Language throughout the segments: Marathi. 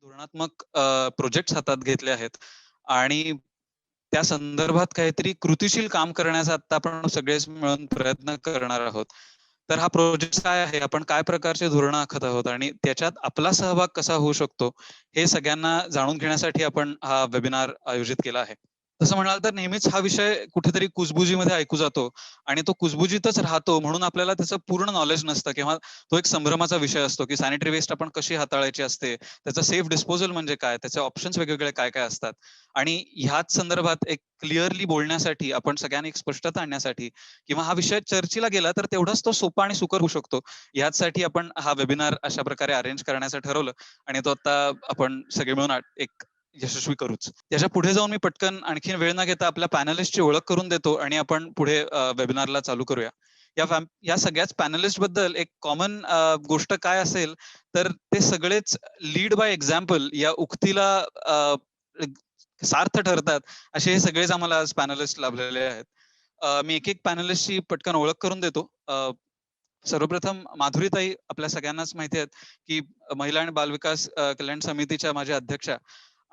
धोरणात्मक प्रोजेक्ट्स हातात घेतले आहेत आणि त्या संदर्भात काहीतरी कृतीशील काम करण्याचा आता आपण सगळेच मिळून प्रयत्न करणार आहोत. तर हा प्रोजेक्ट काय आहे? आपण काय प्रकारचे धोरणं आखत आहोत आणि त्याच्यात आपला सहभाग कसा होऊ शकतो? हे सगळ्यांना जाणून घेण्यासाठी आपण हा वेबिनार आयोजित केला आहे. तसं म्हणाल तर नेहमीच हा विषय कुठेतरी कुजबुजीमध्ये ऐकू जातो आणि तो कुजबुजीतच राहतो म्हणून आपल्याला त्याचं पूर्ण नॉलेज नसतं किंवा तो एक संभ्रमाचा विषय असतो, की सॅनिटरी वेस्ट आपण कशी हाताळायची असते, त्याचा सेफ डिस्पोजल म्हणजे काय, त्याचे ऑप्शन्स वेगवेगळे काय-काय असतात आणि ह्याच संदर्भात एक क्लिअरली बोलण्यासाठी आपण सगळ्यांनी एक स्पष्टता आणण्यासाठी किंवा हा विषय चर्चेला गेला तर तेवढाच तो सोपा आणि सुकर होऊ शकतो. ह्याचसाठी आपण हा वेबिनार अशा प्रकारे अरेंज करण्याचं ठरवलं आणि तो आता आपण सगळे मिळून एक यशस्वी करूच. त्याच्या पुढे जाऊन मी पटकन आणखीन वेळ न घेता आपल्या पॅनलिस्टची ओळख करून देतो आणि आपण पुढे वेबिनारला चालू करूया. या सगळ्याच पॅनलिस्ट बद्दल एक कॉमन गोष्ट काय असेल, तर ते सगळेच लीड बाय एक्झाम्पल या उक्तीला सार्थ ठरतात, असे हे सगळेच आम्हाला आज पॅनलिस्ट लाभलेले आहेत. मी एक-एक पॅनलिस्टची पटकन ओळख करून देतो. सर्वप्रथम माधुरीताई आपल्या सगळ्यांनाच माहिती आहेत, की महिला आणि बालविकास कल्याण समितीच्या माझ्या अध्यक्षा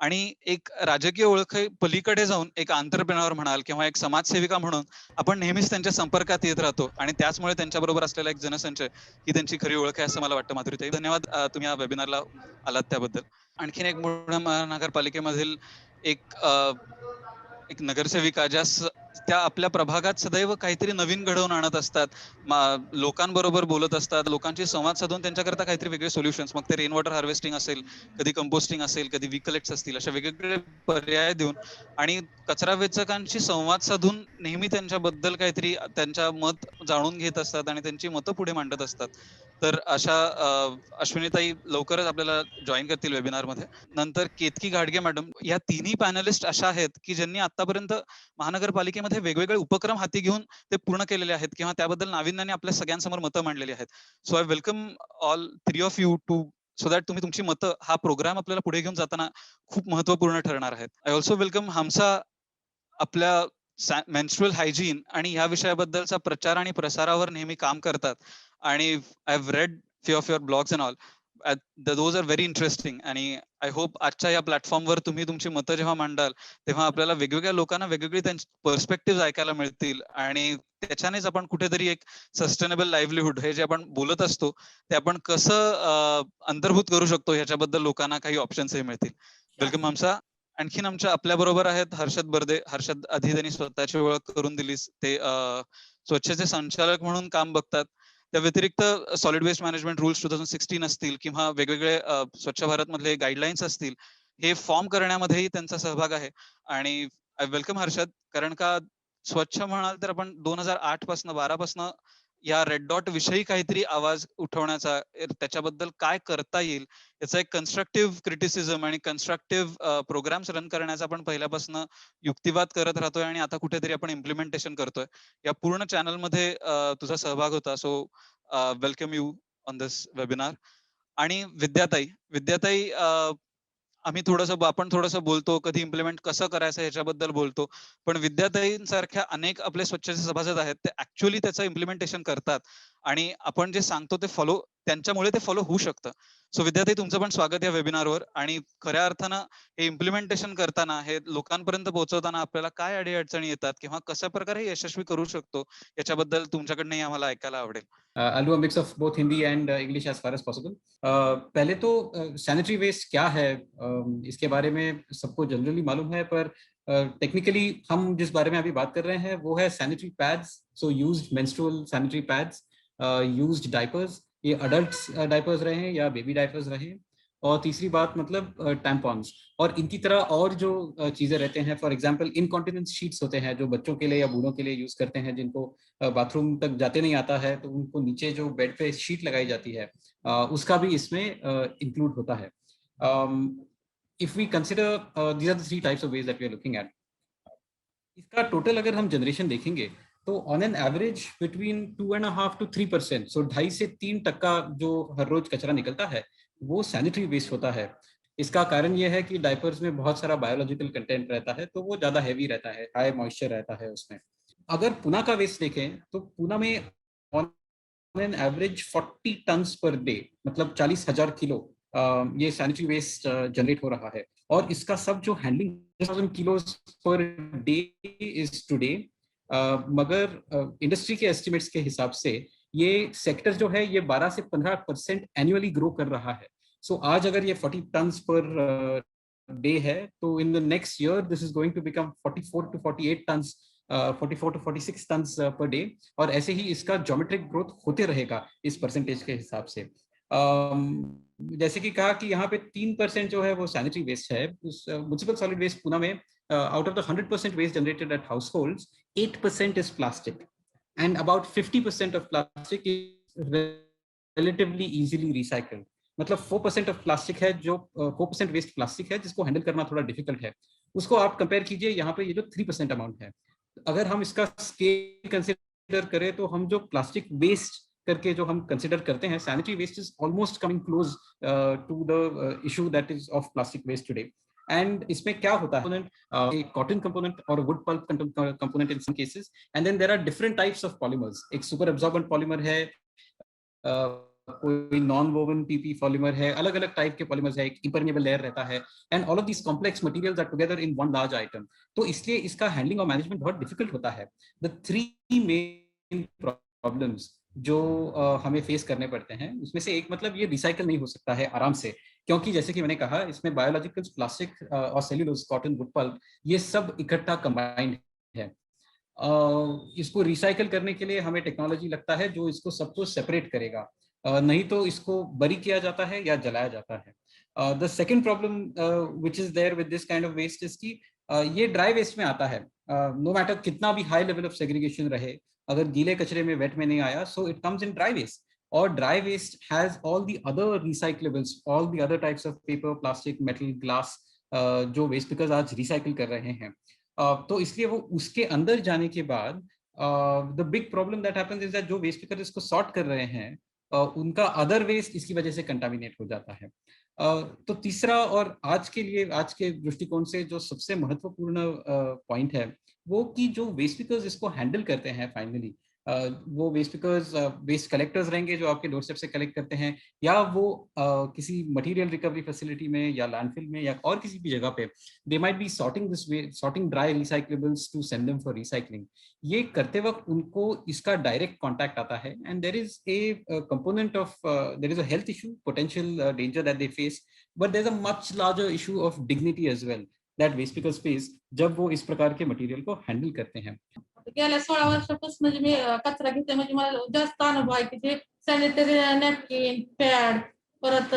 आणि एक राजकीय ओळख पलीकडे जाऊन एक एंटरप्रेन्योर म्हणाल किंवा एक समाजसेविका म्हणून आपण नेहमीच त्यांच्या संपर्कात येत राहतो आणि त्याचमुळे त्यांच्याबरोबर असलेला एक जनसंचय ही त्यांची खरी ओळख आहे असं मला वाटतं. माधुरीताई, धन्यवाद तुम्ही या वेबिनारला आलात त्याबद्दल. आणखीन एक पुणे महानगरपालिकेमधील एक एक नगरसेविका त्या आपल्या प्रभागात सदैव काहीतरी नवीन घडवून आणत असतात. लोकांबरोबर बोलत असतात, लोकांशी संवाद साधून त्यांच्याकरता काहीतरी वेगळे सोल्युशन्स, मग ते रेन वॉटर हार्वेस्टिंग असेल, कधी कंपोस्टिंग असेल, कधी वी-कलेक्ट्स असतील, अशा वेगवेगळे पर्याय देऊन आणि कचरा वेचकांशी संवाद साधून नेहमी त्यांच्याबद्दल काहीतरी त्यांच्या मत जाणून घेत असतात आणि त्यांची मतं पुढे मांडत असतात. तर अशा अश्विनीताई लवकरच आपल्याला जॉइन करतील वेबिनारमध्ये. नंतर केतकी घाडगे मॅडम, या तिन्ही पॅनलिस्ट अशा आहेत, की ज्यांनी आतापर्यंत महानगरपालिकेमध्ये वेगवेगळे उपक्रम हाती घेऊन ते पूर्ण केलेले आहेत किंवा त्याबद्दल नाविन्याने आपल्या सगळ्यांसमोर मतं मांडलेली आहेत. So I welcome all three of you to so that तुम्ही तुमची मतं हा प्रोग्राम आपल्याला पुढे घेऊन जाताना खूप महत्त्वपूर्ण ठरणार आहेत. आय ऑल्सो वेलकम हमसा आपल्या मेन्स्ट्रुअल हायजीन आणि ह्या विषयाबद्दलचा प्रचार आणि प्रसारावर नेहमी काम करतात आणि I have read few of your blogs and all. Those are very interesting आणि आय होप आजच्या या प्लॅटफॉर्मवर तुम्ही तुमची मतं जेव्हा मांडाल तेव्हा आपल्याला वेगवेगळ्या लोकांना वेगवेगळी त्यांची पर्स्पेक्टिव्ह ऐकायला मिळतील आणि त्याच्यानेच आपण कुठेतरी एक सस्टेनेबल लाईव्हलीहूड हे जे आपण बोलत असतो ते आपण कसं अंतर्भूत करू शकतो ह्याच्याबद्दल लोकांना काही ऑप्शन्सही मिळतील. वेलकम हमसा. आणखीन आमच्या आपल्या बरोबर आहेत हर्षद बर्दे. हर्षद आधी त्यांनी स्वतःची ओळख करून दिलीच. ते स्वच्छतेचे संचालक म्हणून काम बघतात. त्या व्यतिरिक्त सॉलिड वेस्ट मॅनेजमेंट रूल्स 2016 असतील किंवा वेगवेगळे स्वच्छ भारत मधले गाईडलाईन्स असतील, हे फॉर्म करण्यामध्येही त्यांचा सहभाग आहे आणि आय वेलकम हर्षद. कारण का स्वच्छ म्हणाल तर आपण 2008 पासून 12 पासून या रेड डॉट विषयी काहीतरी आवाज उठवण्याचा, त्याच्याबद्दल काय करता येईल याचा एक कन्स्ट्रक्टिव्ह क्रिटिसिझम आणि कन्स्ट्रक्टिव्ह प्रोग्राम्स रन करण्याचा आपण पहिल्यापासून युक्तिवाद करत राहतोय आणि आता कुठेतरी आपण इम्प्लिमेंटेशन करतोय. या पूर्ण चॅनलमध्ये तुझा सहभाग होता. So welcome you on this webinar. आणि विद्याताई आपण थोडंसं बोलतो, कधी इम्प्लिमेंट कसं करायचं ह्याच्याबद्दल बोलतो. पण विद्याताईंसारख्या अनेक आपले स्वच्छतेचे सभासद आहेत, ते ऍक्च्युअली त्याचं इम्प्लिमेंटेशन करतात आणि आपण जे सांगतो ते त्यांच्यामुळे ते फॉलो होऊ शकतं. सो विद्याताई, तुमचं पण स्वागत या वेबिनारवर. आणि खऱ्या अर्थानं हे इम्प्लिमेंटेशन करताना, हे लोकांपर्यंत पोहोचवताना आपल्याला काय अडी-अडचणी येतात किंवा कशा प्रकारे यशस्वी करू शकतो, याच्याबद्दल तुमच्याकडनंही आम्हाला ऐकायला आवडेल. I'll do a mix of both Hindi and English as far as possible. पहले तो सैनिटरी वेस्ट क्या है, इसके बारे में सबको जनरली मालूम है, पर टेक्निकली हम जिस बारे में अभी बात कर रहे हैं वो है sanitary pads. So used menstrual sanitary pads, used diapers, ये अडल्ट्स डायपर्स रहे या बेबी डायपर्स रहे. और तीसरी बात मतलब टैम्पॉन्स. और इनकी तरह और जो चीजें रहते हैं, फॉर एग्जांपल इनकॉन्टिनेंस शीट्स होते हैं जो बच्चों के लिए या बूढ़ों के लिए यूज करते हैं, जिनको बाथरूम तक जाते नहीं आता है, तो उनको नीचे जो बेड पे शीट लगाई जाती है, उसका भी इसमें इंक्लूड होता है. If we consider these are the three types of ways that we are looking at. इसका टोटल अगर हम जनरेशन देखेंगे तो on an average between 2.5 to 3%, so 2.5 से 3% जो हर रोज कचरा निकलता है वो सैनिटरी वेस्ट होता है. इसका कारण यह है कि डायपर्स में बहुत सारा बायोलॉजिकल कंटेंट रहता है, तो वो ज्यादा हैवी रहता है, हाई मॉइस्चर रहता है उसमें. अगर पुणे का वेस्ट देखें तो पुणे में on an average 40 tons per day, मतलब 40,000 किलो ये सैनिटरी वेस्ट जनरेट हो रहा है, और इसका सब जो handling 1000 kilos per day is today, मगर इंडस्ट्री के एस्टिमेट्स के हिसाब से ये सेक्टर जो है ये 12 से 15% एनुअली ग्रो कर रहा है. सो आज अगर ये 40 टन्स पर डे है, तो in the next year this is going to become 44 to 48 tons, 44 to 46 tons per day, और ऐसे ही इसका ज्योमेट्रिक ग्रोथ होते रहेगा इस परसेंटेज के हिसाब से. जैसे कि कहा कि यहाँ पे 3% जो है वो सैनिटरी वेस्ट है. म्युनिसिपल सॉलिड वेस्ट पुणे में out of the 100% waste generated at households, 8% is plastic, and about 50% of plastic is relatively easily recycled. मतलब 4% ऑफ प्लास्टिक है जो 4% वेस्ट प्लास्टिक है जिसको हैंडल करना थोड़ा डिफिकल्ट है. उसको आप कंपेयर कीजिए यहाँ पे ये जो 3% अमाउंट है. अगर हम इसका स्केल कंसिडर करें तो हम जो प्लास्टिक वेस्ट करके जो हम कंसिडर करते हैं, sanitary waste is almost coming close to the issue that is of plastic waste today. And इसमें क्या होता है, a cotton component or a wood pulp component in some cases, and then there are different types of polymers. एक super absorbent polymer है, कोई नॉन वोवन पीपी पॉलीमर है, अलग अलग टाइप के पॉलीमर्स है, एक इम्परमेबल लेयर रहता है, and all of these complex materials are together in one large item. तो इसलिए इसका हैंडलिंग और मैनेजमेंट बहुत डिफिकल्ट होता है. द 3 मेन प्रॉब्लम्स जो हमें फेस करने पड़ते हैं, उसमें से एक, मतलब ये रिसाइकल नहीं हो सकता है आराम से, क्योंकि जैसे कि मैंने कहा इसमें बायोलॉजिकल्स, प्लास्टिक और सेल्यूलोज, कॉटन, वुड पल्प, ये सब इकट्ठा कंबाइंड है. इसको रिसाइकल करने के लिए हमें टेक्नोलॉजी लगता है जो इसको सबको सेपरेट करेगा, नहीं तो इसको बरी किया जाता है या जलाया जाता है. The second problem which is there with this kind of waste is कि ये ड्राई वेस्ट में आता है. नो मैटर कितना भी हाई लेवल ऑफ सेग्रीगेशन रहे, अगर गीले कचरे में, वेट में नहीं आया, so it comes in dry waste. और dry waste has all the other recyclables, all the other types of paper, plastic, metal, glass, जो वेस्ट पिकर्स आज रिसाइकिल कर रहे हैं. तो इसलिए वो उसके अंदर जाने के बाद the big problem that happens is that जो वेस्ट पिकर इसको सॉर्ट कर रहे हैं, उनका अदर वेस्ट इसकी वजह से कंटामिनेट हो जाता है. तो तीसरा, और आज के लिए, आज के दृष्टिकोण से जो सबसे महत्वपूर्ण पॉइंट है, वो कि जो वेस्ट पिकर्स इसको हैंडल करते हैं फाइनली, वो वेस्ट पिकर्स वेस्ट कलेक्टर्स रहेंगे जो आपके डोरस्टेप से कलेक्ट करते हैं, या वो किसी मटेरियल रिकवरी फैसिलिटी में या लैंडफिल में या और किसी भी जगह पे, they might be sorting dry recyclables to send them for recycling. ये करते वक्त उनको इसका डायरेक्ट कॉन्टैक्ट आता है, and there is a component of, there is a health issue, potential danger that they face, but there is a much larger issue of dignity as well that waste pickers face जब वो इस प्रकार के मटेरियल को हैंडल करते हैं. गेल्या 16 वर्षापासून म्हणजे मी कचरा घेते, म्हणजे मला जास्त अनुभव आहे की जे सॅनिटरी नॅपकिन, पॅड, परत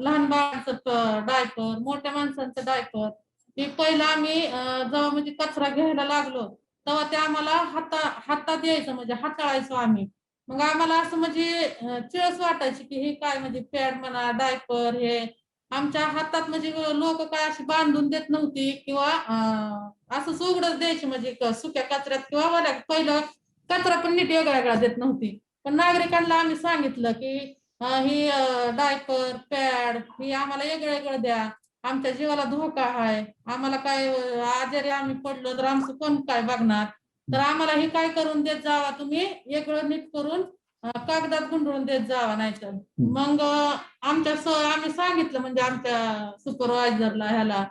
लहान बाळांचं डायपर, मोठ्या माणसांचं डायपर, हे पहिलं आम्ही जेव्हा म्हणजे कचरा घ्यायला लागलो तेव्हा ते आम्हाला हातात यायचं, म्हणजे हाताळायचो आम्ही. मग आम्हाला असं म्हणजे चिळस वाटायची की हे काय, म्हणजे पॅड म्हणा, डायपर, हे आमच्या हातात म्हणजे लोक काय अशी बांधून देत नव्हती, किंवा असंच उघडच द्यायची, म्हणजे सुक्या कचऱ्यात किंवा वल्या. पहिलं कचरा पण नीट वेगळा देत नव्हती. पण नागरिकांना आम्ही सांगितलं की ही डायपर, पॅड ही आम्हाला वेगळं द्या, आमच्या जीवाला धोका आहे, आम्हाला काय आजारी आम्ही पडलो तर आमचं कोण काय बघणार, तर आम्हाला हे काय करून देत जावा, तुम्ही वेगळं नीट करून कागदात गुंडळून देत जावा. नाहीतर मग आम्ही सांगितलं म्हणजे आमच्या सुपरवायझरला ह्याला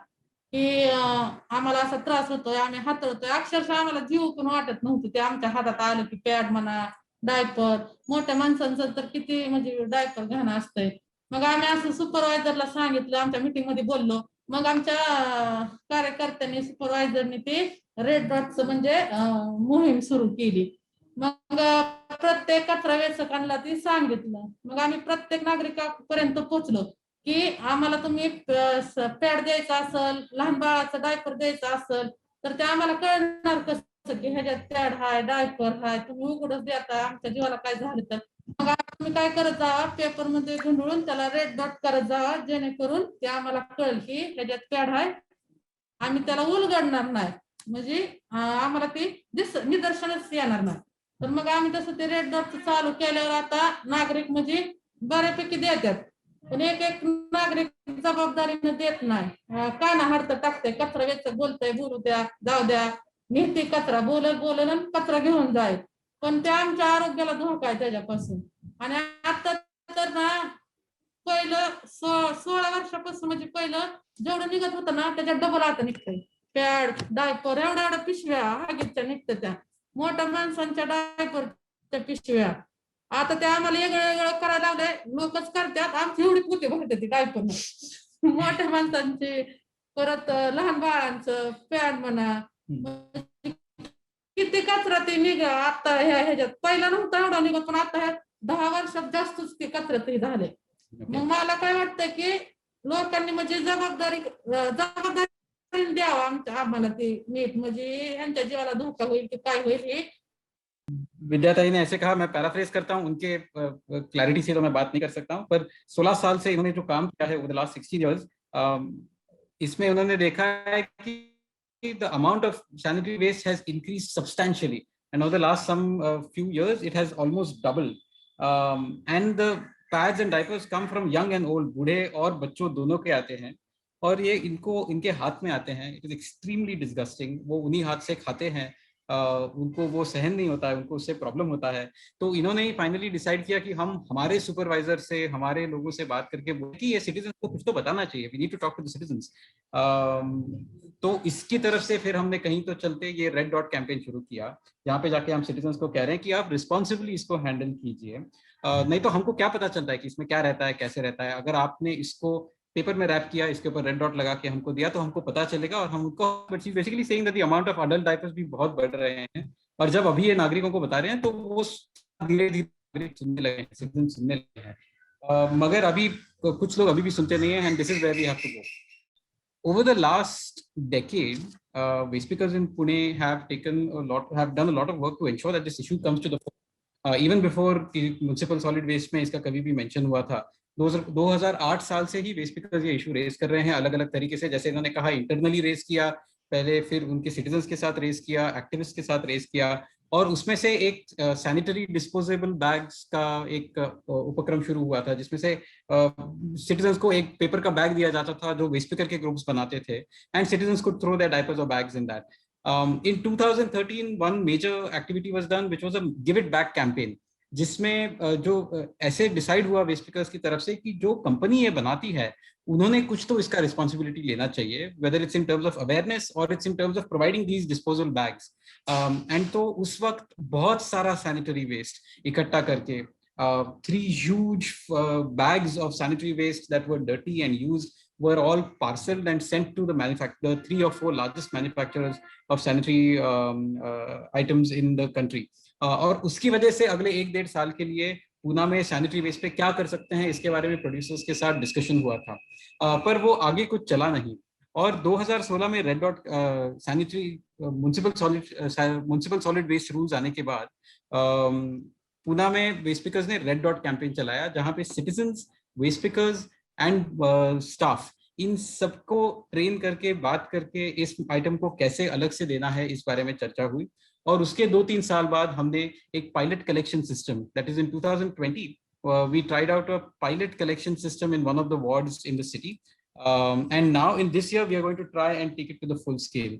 की आम्हाला असा त्रास होतोय, आम्ही हाताळतोय. अक्षरशः आम्हाला जीव पण वाटत नव्हतं ते आमच्या हातात आलं की पॅड म्हणा, डायपर. मोठ्या माणसांचं तर किती म्हणजे डायपर घाण असतंय. मग आम्ही असं सुपरवायझरला सांगितलं, आमच्या मीटिंग मध्ये बोललो. मग आमच्या कार्यकर्त्यांनी, सुपरवायझरनी ते रेड डॉटचं म्हणजे मोहीम सुरू केली. मग प्रत्येक कचरा वेचकांना ती सांगितलं. मग आम्ही प्रत्येक नागरिकापर्यंत पोहोचलो की आम्हाला तुम्ही पॅड द्यायचा असेल, लहान बाळाचं डायपर द्यायचं असेल, तर ते आम्हाला कळणार कसं की ह्याच्यात पॅड हाय, डायपर हाय, तुम्ही उघडच देता, आमच्या जीवाला काय झालं तर. मग तुम्ही काय करत जावा, पेपर मध्ये गुंडळून त्याला रेड डॉट करत जावा, जेणेकरून ते आम्हाला कळेल की ह्याच्यात पॅड हाय, आम्ही त्याला उलगडणार नाही, म्हणजे आम्हाला ते निदर्शनच येणार नाही. तर मग आम्ही तसं ते रेड डॉट चालू केल्यावर आता नागरिक म्हणजे बऱ्यापैकी देतात, पण एक नागरिक जबाबदारीने देत नाही. काना हरत टाकते, कचरा वेचक बोलतय बोलू द्या, जाऊ द्या, नेते कचरा, बोलल आणि कचरा घेऊन जाय, पण ते आमच्या आरोग्याला धोका आहे त्याच्यापासून. आणि आता तर ना पहिलं 16 वर्षापासून म्हणजे पहिलं जेवढं निघत होतं ना त्याच्यात डबल आता निघतंय. पॅड, डायपर एवढ्या पिशव्या हागीच्या निघतं त्या. मोठ्या माणसांच्या डायपरच्या पिशव्या. आता ते आम्हाला वेगळं करायला लागले. लोकच करतात. आमची एवढी पोती भरते ती डायपरनं. मोठ्या माणसांची, परत लहान बाळांचं पॅड म्हणा. किती कचरा ते निघा आता ह्याच्यात. पहिला नव्हता एवढा निघत, पण आता ह्या 10 वर्षात जास्तच ते कचऱ्यात हे झाले. मग मला काय वाटतं की लोकांनी म्हणजे जबाबदारी द्यावा आम्हाला ते नीट, म्हणजे यांच्या जीवाला धोका होईल की काय होईल हे. विद्याताई ने ऐसे कहा, मैं पैराफ्रेज करता हूं, उनके क्लैरिटी से तो मैं बात नहीं कर सकता हूं, पर 16 साल से इन्होंने जो काम किया है ओवर द लास्ट 16 इयर्स, इसमें उन्होंने देखा है कि the amount of sanitary waste has increased substantially, and over the last some few years it has almost doubled, and the pads and diapers come from young and old, बूढ़े और बच्चों दोनों के आते हैं, और ये इनके हाथ में आते हैं. It is extremely disgusting. वो उन्हीं हाथ से खाते हैं, उनको वो सहन नहीं होता है, उनको उससे प्रॉब्लम होता है. तो इन्होंने ही फाइनली डिसाइड किया कि हम हमारे सुपरवाइजर से, हमारे लोगों से बात करके बोले कि ये सिटीजन को कुछ तो बताना चाहिए, we need to talk to the citizens. तो इसकी तरफ से फिर हमने कहीं तो चलते ये रेड डॉट कैंपेन शुरू किया, जहाँ पे जाके हम सिटीजन्स को कह रहे हैं कि आप रिस्पॉन्सिबली इसको हैंडल कीजिए, नहीं तो हमको क्या पता चलता है कि इसमें क्या रहता है, कैसे रहता है. अगर आपने इसको पेपर में रैप किया, इसके ऊपर रेड डॉट लगा के हमको दिया, तो हमको पता चलेगा. और हम उनको basically saying that the amount of adult diapers भी बहुत बढ़ रहे हैं, और जब अभी ये नागरिकों को बता रहे हैं तो वो धीरे धीरे सुनने लगे हैं, सिटीजन सुनने लगे हैं. मगर अभी कुछ लोग अभी भी सुनते नहीं है, and this is where we have to go. Over the last decade, waste pickers in Pune have done a lot of work to ensure that this issue comes to the fore. Even before municipal solid waste में इसका कभी भी मेंशन हुआ था, 2008 साल से ही वेस्ट पिकर्स ये इशू रेज कर रहे हैं अलग अलग तरीके से. जैसे इन्होंने कहा, इंटरनली रेज किया पहले, फिर उनके सिटीजन्स के साथ रेज किया, एक्टिविस्ट के साथ रेज किया, और उसमें से एक सैनिटरी डिस्पोजेबल बैग्स का एक उपक्रम शुरू हुआ था, जिसमें से सिटीजन्स को एक पेपर का बैग दिया जाता था जो वेस्ट पिकर के ग्रुप्स बनाते थे, एंड सिटीजन्स कुड थ्रो देयर डायपर्स और bags in that. In 2013 one major activity was done which was a give it back campaign, जिसमें जो ऐसे डिसाइड हुआ वेस्ट पिकर्स की तरफ से कि जो कंपनी ये बनाती है उन्होंने कुछ तो इसका रिस्पॉन्सिबिलिटी लेना चाहिए, whether it's in terms of awareness और it's in terms of providing these disposal bags. And तो उस वक्त बहुत सारा सैनिटरी वेस्ट इकट्ठा करके 3 huge bags of sanitary waste that were dirty and used were all parceled and sent to the 3 or 4 largest manufacturers of sanitary items in the country. और उसकी वजह से अगले 1-1.5 साल के लिए पूना में सैनिटरी वेस्ट पे क्या कर सकते हैं इसके बारे में प्रोड्यूसर्स के साथ डिस्कशन हुआ था, पर वो आगे कुछ चला नहीं. और 2016 में red dot sanitary municipal solid waste rules आने के बाद पूना में वेस्ट पिकर्स ने रेड डॉट कैंपेन चलाया, जहां पे citizens, waste pickers and staff इन सबको ट्रेन करके, बात करके इस आइटम को कैसे अलग से देना है इस बारे में चर्चा हुई. और उसके 2-3 साल बाद हमने एक pilot collection system, that is in 2020 we tried out a pilot collection system in one of the wards in the city, and now in this year we are going to try and take it to the full scale.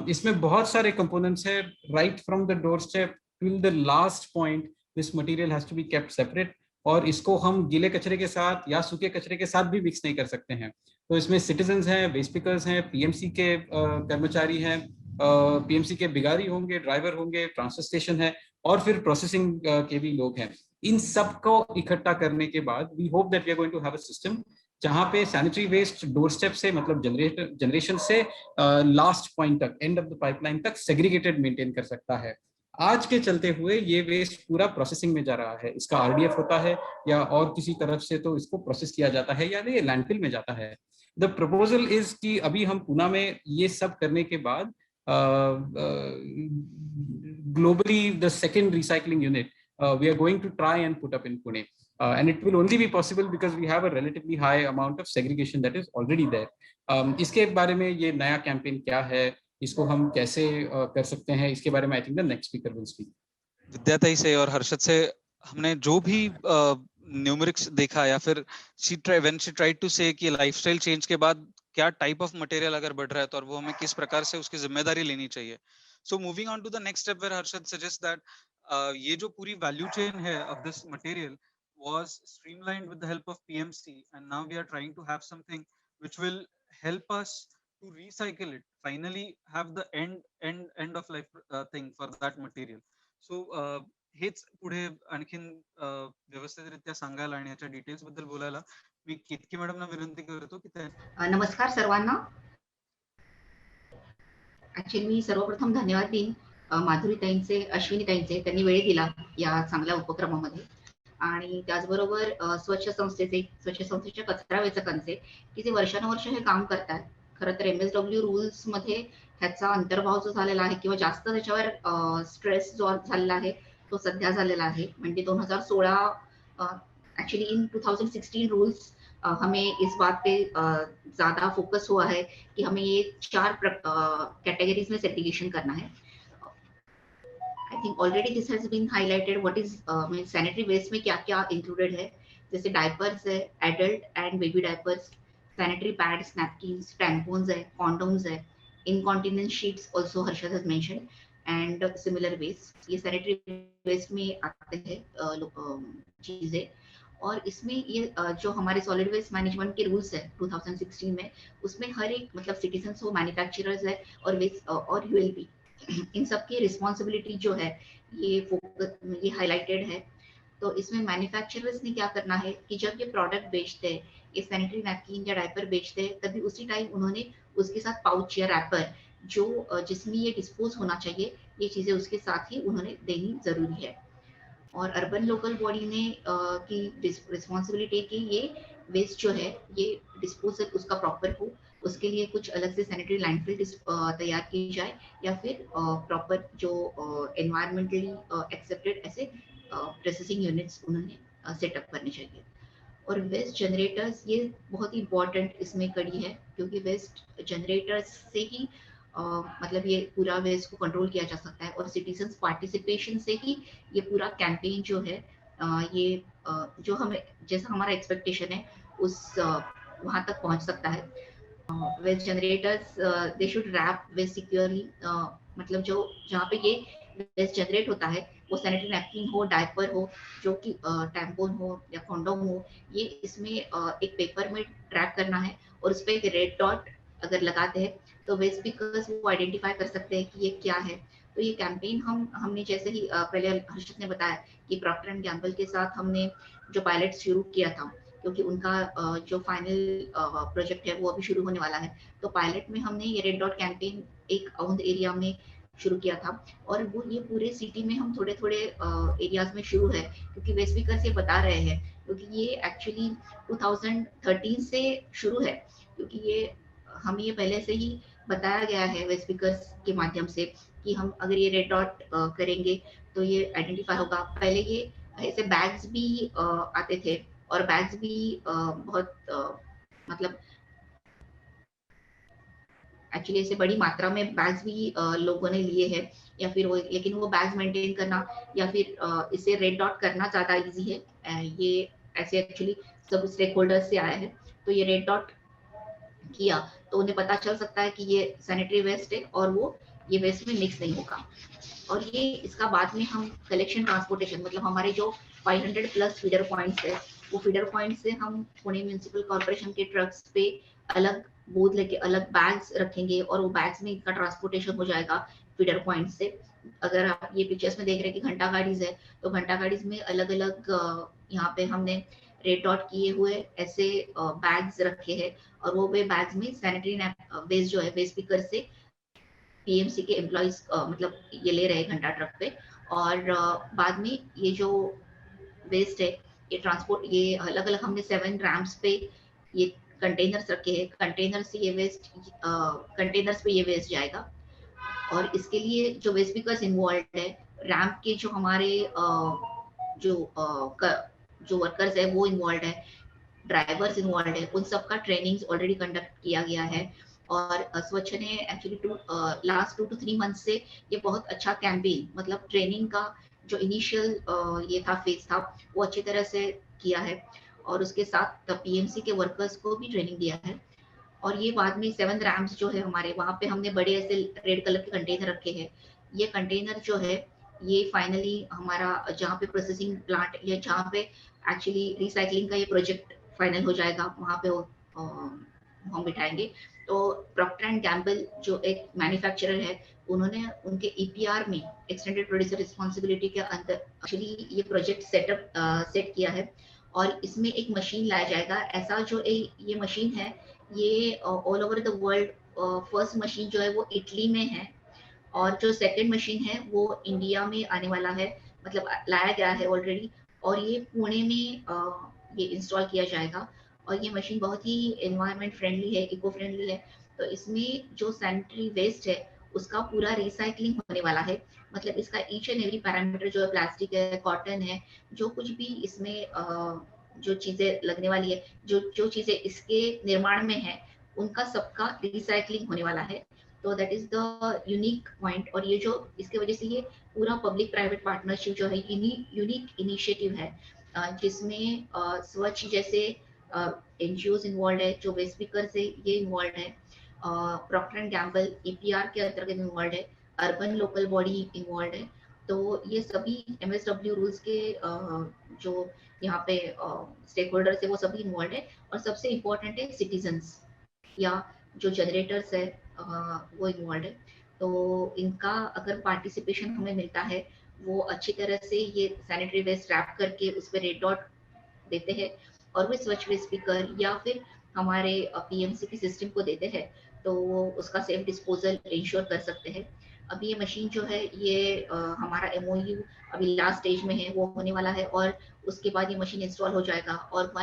इसमें बहुत सारे components हैं, right from the doorstep till the last point this material has to be kept separate, और इसको हम गीले कचरे के साथ या सूखे कचरे के साथ भी मिक्स नहीं कर सकते हैं. तो इसमें सिटीजन्स हैं, वेस्ट पिकर्स हैं, पीएमसी के कर्मचारी हैं, पीएमसी के बिगारी होंगे, ड्राइवर होंगे, ट्रांसफर स्टेशन है, और फिर प्रोसेसिंग के भी लोग हैं. इन सबको इकट्ठा करने के बाद we hope that we are going to have a system जहां पे सैनिटरी वेस्ट डोर स्टेप से, मतलब जनरेशन से लास्ट पॉइंट तक, एंड ऑफ द पाइपलाइन तक सेग्रीगेटेड मेंटेन कर सकता है. आज के चलते हुए ये वेस्ट पूरा प्रोसेसिंग में जा रहा है, इसका आरडीएफ होता है या और किसी तरफ से तो इसको प्रोसेस किया जाता है या ये लैंडफिल में जाता है. द प्रपोजल इज कि अभी हम पूना में ये सब करने के बाद globally the second recycling unit we are going to try and put up in Pune, and it will only be possible because we have a relatively high amount of segregation that is already there. इसके बारे में ये नया कैंपेन क्या है, इसको हम कैसे कर सकते हैं, इसके बारे में I think the next speaker will speak. Vidyatai से और हर्षद से हमने जो भी न्यूमेरिक्स देखा, या फिर व्हेन शी ट्राइड टू से कि लाइफस्टाइल चेंज के बाद क्या टाइप ऑफ मटेरियल अगर बढ़ रहा है तो और वो हमें किस प्रकार से उसकी जिम्मेदारी लेनी चाहिए. So moving on to the next step where Harshad suggest that ये जो पूरी वैल्यू चेन है of this material, was streamlined with the help of PMC, and now we are trying to have something which will help us to recycle it, finally have the end of life thing for that material. So हेच पुढे आणखीन व्यवस्थितरित्या सांगायला आणि याच्या डिटेल्स बद्दल बोलायला मी केतकी मॅडमना विनंती करतो की त्या नमस्कार सर्वांना. ऍक्च्युअली मी सर्वप्रथम धन्यवाद देईन माधुरीताईंचे, अश्विनीताईंचे, त्यांनी वेळ दिला या चांगल्या उपक्रमामध्ये, आणि त्याचबरोबर स्वच्छ संस्थेच्या कचरा वेचकांचे की जे वर्षानुवर्ष हे काम करतात. खरं तर MSW रूल्स मध्ये ह्याचा अंतर्भाव जो झालेला आहे किंवा जास्त त्याच्यावर स्ट्रेस जो झालेला आहे तो सध्या झालेला आहे. म्हणजे 2016 एक्चुअली इन 2016 रूल्स हमें इस बात पे ज्यादा फोकस हुआ है कि हमें ये 4 कैटेगरीज में सेग्रीगेशन करना है. I think already this has been highlighted what is sanitary waste में क्या क्या इंक्लूडेड है. जैसे डायपर्स है, adult and baby diapers, sanitary pads, napkins, tampons है, कॉन्डोम्स है, incontinence sheets also Harshad has mentioned, and similar waste. ये सैनिटरी वेस्ट में आते हैं चीजें. और इसमें ये जो हमारे सॉलिड वेस्ट मैनेजमेंट के रूल्स है 2016 में, उसमें हर एक मतलब सिटीजन्स हो, मैन्युफैक्चरर्स है और वेस्ट और ULP, इन सब की रिस्पॉन्सिबिलिटी जो है ये हाईलाइटेड है. तो इसमें मैन्युफैक्चरर्स ने क्या करना है कि जब ये प्रोडक्ट बेचते हैं, ये सैनिटरी नैपकिन या डायपर बेचते हैं, तभी उसी टाइम उन्होंने उसके साथ पाउच या रैपर जो जिसमें ये डिस्पोज होना चाहिए, ये चीजें उसके साथ ही उन्होंने देनी जरूरी है. और अर्बन लोकल बॉडी ने की रिस्पॉन्सिबिलिटी कि ये वेस्ट जो है ये डिस्पोजल उसका प्रॉपर हो, उसके लिए कुछ अलग से सैनिटरी लैंडफिल तैयार की जाए, या फिर प्रॉपर जो एनवायरमेंटली एक्सेप्टेड ऐसे प्रोसेसिंग यूनिट्स उन्होंने सेटअप करने चाहिए. और वेस्ट जनरेटर्स ये बहुत ही इम्पोर्टेंट इसमें कड़ी है, क्योंकि वेस्ट जनरेटर्स से ही मतलब ये पूरा वेस्ट को कंट्रोल किया जा सकता है. और सिटीजन्स पार्टिसिपेशन से ही ये पूरा कैंपेन जो है ये जो हमें जैसा हमारा एक्सपेक्टेशन है उस वहां तक पहुंच सकता है. Waste generators they should wrap waste securely. मतलब जो जहाँ पे ये वेस्ट जनरेट होता है वो सैनिटरी नैपकिन हो, डायपर हो, जो कि टैम्पोन हो या कॉन्डोम हो, ये इसमें एक पेपर में ट्रैक करना है और उस पर एक रेड डॉट अगर लगाते हैं तो वेस्ट पिकर्स वो आइडेंटिफाई कर सकते हैं कि ये क्या है. तो ये कैंपेन हमने जैसे ही पहले हर्षद ने बताया कि प्रॉक्टर एंड गैम्बल के साथ हमने जो पायलट शुरू किया था, क्योंकि उनका जो फाइनल प्रोजेक्ट है वो अभी शुरू होने वाला है. तो पायलट में हमने ये रेड डॉट कैंपेन एक औंध एरिया में शुरू किया था, और वो ये पूरे सिटी में हम थोड़े थोड़े एरियाज में शुरू है, क्योंकि वेस्ट पिकर्स ये बता रहे हैं, क्योंकि ये एक्चुअली 2013 से शुरू है, क्योंकि ये हमें ये पहले से ही बताया गया है वेस्ट पिकर्स के माध्यम से कि हम अगर ये रेड डॉट करेंगे तो ये आइडेंटिफाई होगा. पहले ये ऐसे बैग्स भी आते थे, और बैग्स भी बहुत मतलब एक्चुअली ऐसे बड़ी मात्रा में बैग्स भी लोगों ने लिए हैं, या फिर वो, लेकिन वो बैग्स मेंटेन करना या फिर इसे रेड डॉट करना ज्यादा इजी है. ये ऐसे एक्चुअली सब स्टेक होल्डर्स से आया है. तो ये रेड डॉट किया तो उन्हें पता चल सकता है कि ये सैनिटरी वेस्ट है और वो ये वेस्ट में मिक्स नहीं होगा. और ये इसका बाद में हम कलेक्शन ट्रांसपोर्टेशन, मतलब हमारे जो 500 प्लस फीडर पॉइंट्स है, वो फीडर पॉइंट से हम पुणे म्यूनिसिपल कॉर्पोरेशन के ट्रक्स पे अलग बोझ लेके अलग बैग्स रखेंगे, और वो बैग्स में इनका ट्रांसपोर्टेशन हो जाएगा फीडर पॉइंट से. अगर आप ये पिक्चर्स में देख रहे हैं कि घंटा गाड़ीज है, तो घंटा गाड़ीज में अलग अलग यहाँ पे हमने रेड डॉट किए हुए ऐसे बैग्स रखे हैं, और वो वे बैग्स में सैनिटरी वेस्ट जो है वेस्ट पिकर से PMC के एम्प्लॉइज मतलब ये ले रहे घंटा ट्रक पे. और बाद में ये जो वेस्ट है ये ट्रांसपोर्ट, ये अलग अलग हमने 7 रैम्प्स पे ये कंटेनर्स रखे हैं. कंटेनर से ये वेस्ट कंटेनर्स पे ये वेस्ट जाएगा. और इसके लिए जो वेस्ट पिकर्स इन्वॉल्व है, रैम्प के जो हमारे जो वर्कर्स है वो इन्वॉल्व है, ड्राइवर्स इन्वॉल्व है, उन सबका ट्रेनिंग्स ऑलरेडी कंडक्ट किया गया है. और स्वच्छ ने एक्चुअली लास्ट 2 to 3 मंथ से ये बहुत अच्छा कैंपेन, मतलब ट्रेनिंग का जो इनिशियल ये था फेज था वो अच्छी तरह से किया है, और उसके साथ PMC के वर्कर्स को भी ट्रेनिंग दिया है. और ये बाद में 7 रैम्प्स जो है हमारे वहाँ पे हमने बड़े ऐसे रेड कलर के कंटेनर रखे हैं. ये कंटेनर जो है ये फाइनली हमारा जहाँ पे प्रोसेसिंग प्लांट या जहाँ पे एक्चुअली रिसाइकलिंग का ये प्रोजेक्ट फाइनल हो जाएगा वहाँ पे हम बिठाएंगे। तो प्रॉक्टर एंड गैम्बल जो एक मैन्युफैक्चरर है, उन्होंने उनके ईपीआर में एक्सटेंडेड प्रोड्यूसर रिस्पांसिबिलिटी के अंदर एक्चुअली ये प्रोजेक्ट सेट किया है। और इसमें एक मशीन लाया जाएगा, ऐसा जो ये मशीन है ये all over the world first machine जो है वो इटली में है, और जो सेकंड मशीन है वो इंडिया में आने वाला है, मतलब लाया गया है ऑलरेडी, और ये पुणे में ये इंस्टॉल किया जाएगा। और ये मशीन बहुत ही एनवायरनमेंट फ्रेंडली है, इको फ्रेंडली है। तो इसमें जो सैनिटरी वेस्ट है उसका पूरा रिसाइकलिंग होने वाला है, मतलब इसका ईच एंड एवरी पैरामीटर जो है, प्लास्टिक है, कॉटन है, जो कुछ भी इसमें जो चीजें लगने वाली है, जो चीजें इसके निर्माण में है, उनका सबका रिसाइकलिंग होने वाला है। तो that is the unique point. और ये जो इसके वजह से ये पूरा पब्लिक प्राइवेट पार्टनरशिप जो है यूनिक इनिशिएटिव है, जिसमें स्वच्छ जैसे एनजीओज इन्वॉल्व है, जो वेस्ट स्पीकर से ये इन्वॉल्व है, प्रॉक्टर एंड गैम्बल ईपीआर के अंतर्गत इन्वॉल्व है, अर्बन लोकल बॉडी इन्वॉल्व है। तो ये सभी एमएसडब्ल्यू रूल्स के जो यहाँ पे स्टेक होल्डर्स है वो सभी इन्वॉल्व है। और सबसे इम्पोर्टेंट है सिटीजन्स या जो जनरेटर्स है वो इन्वॉल्व है। तो इनका अगर पार्टिसिपेशन हमें मिलता है, वो अच्छी तरह से ये सैनिटरी वेस्ट रैप करके उस पर रेड डॉट देते हैं, और वो स्वच्छ वेस्ट स्पीकर या फिर हमारे पीएमसी के सिस्टम को देते हैं, तो वो उसका सेफ डिस्पोजल इंश्योर कर सकते हैं। अभी ये मशीन जो है ये हमारा एमओयू अभी लास्ट स्टेज में है, वो होने वाला है, और उसके बाद ये मशीन इंस्टॉल हो जाएगा, और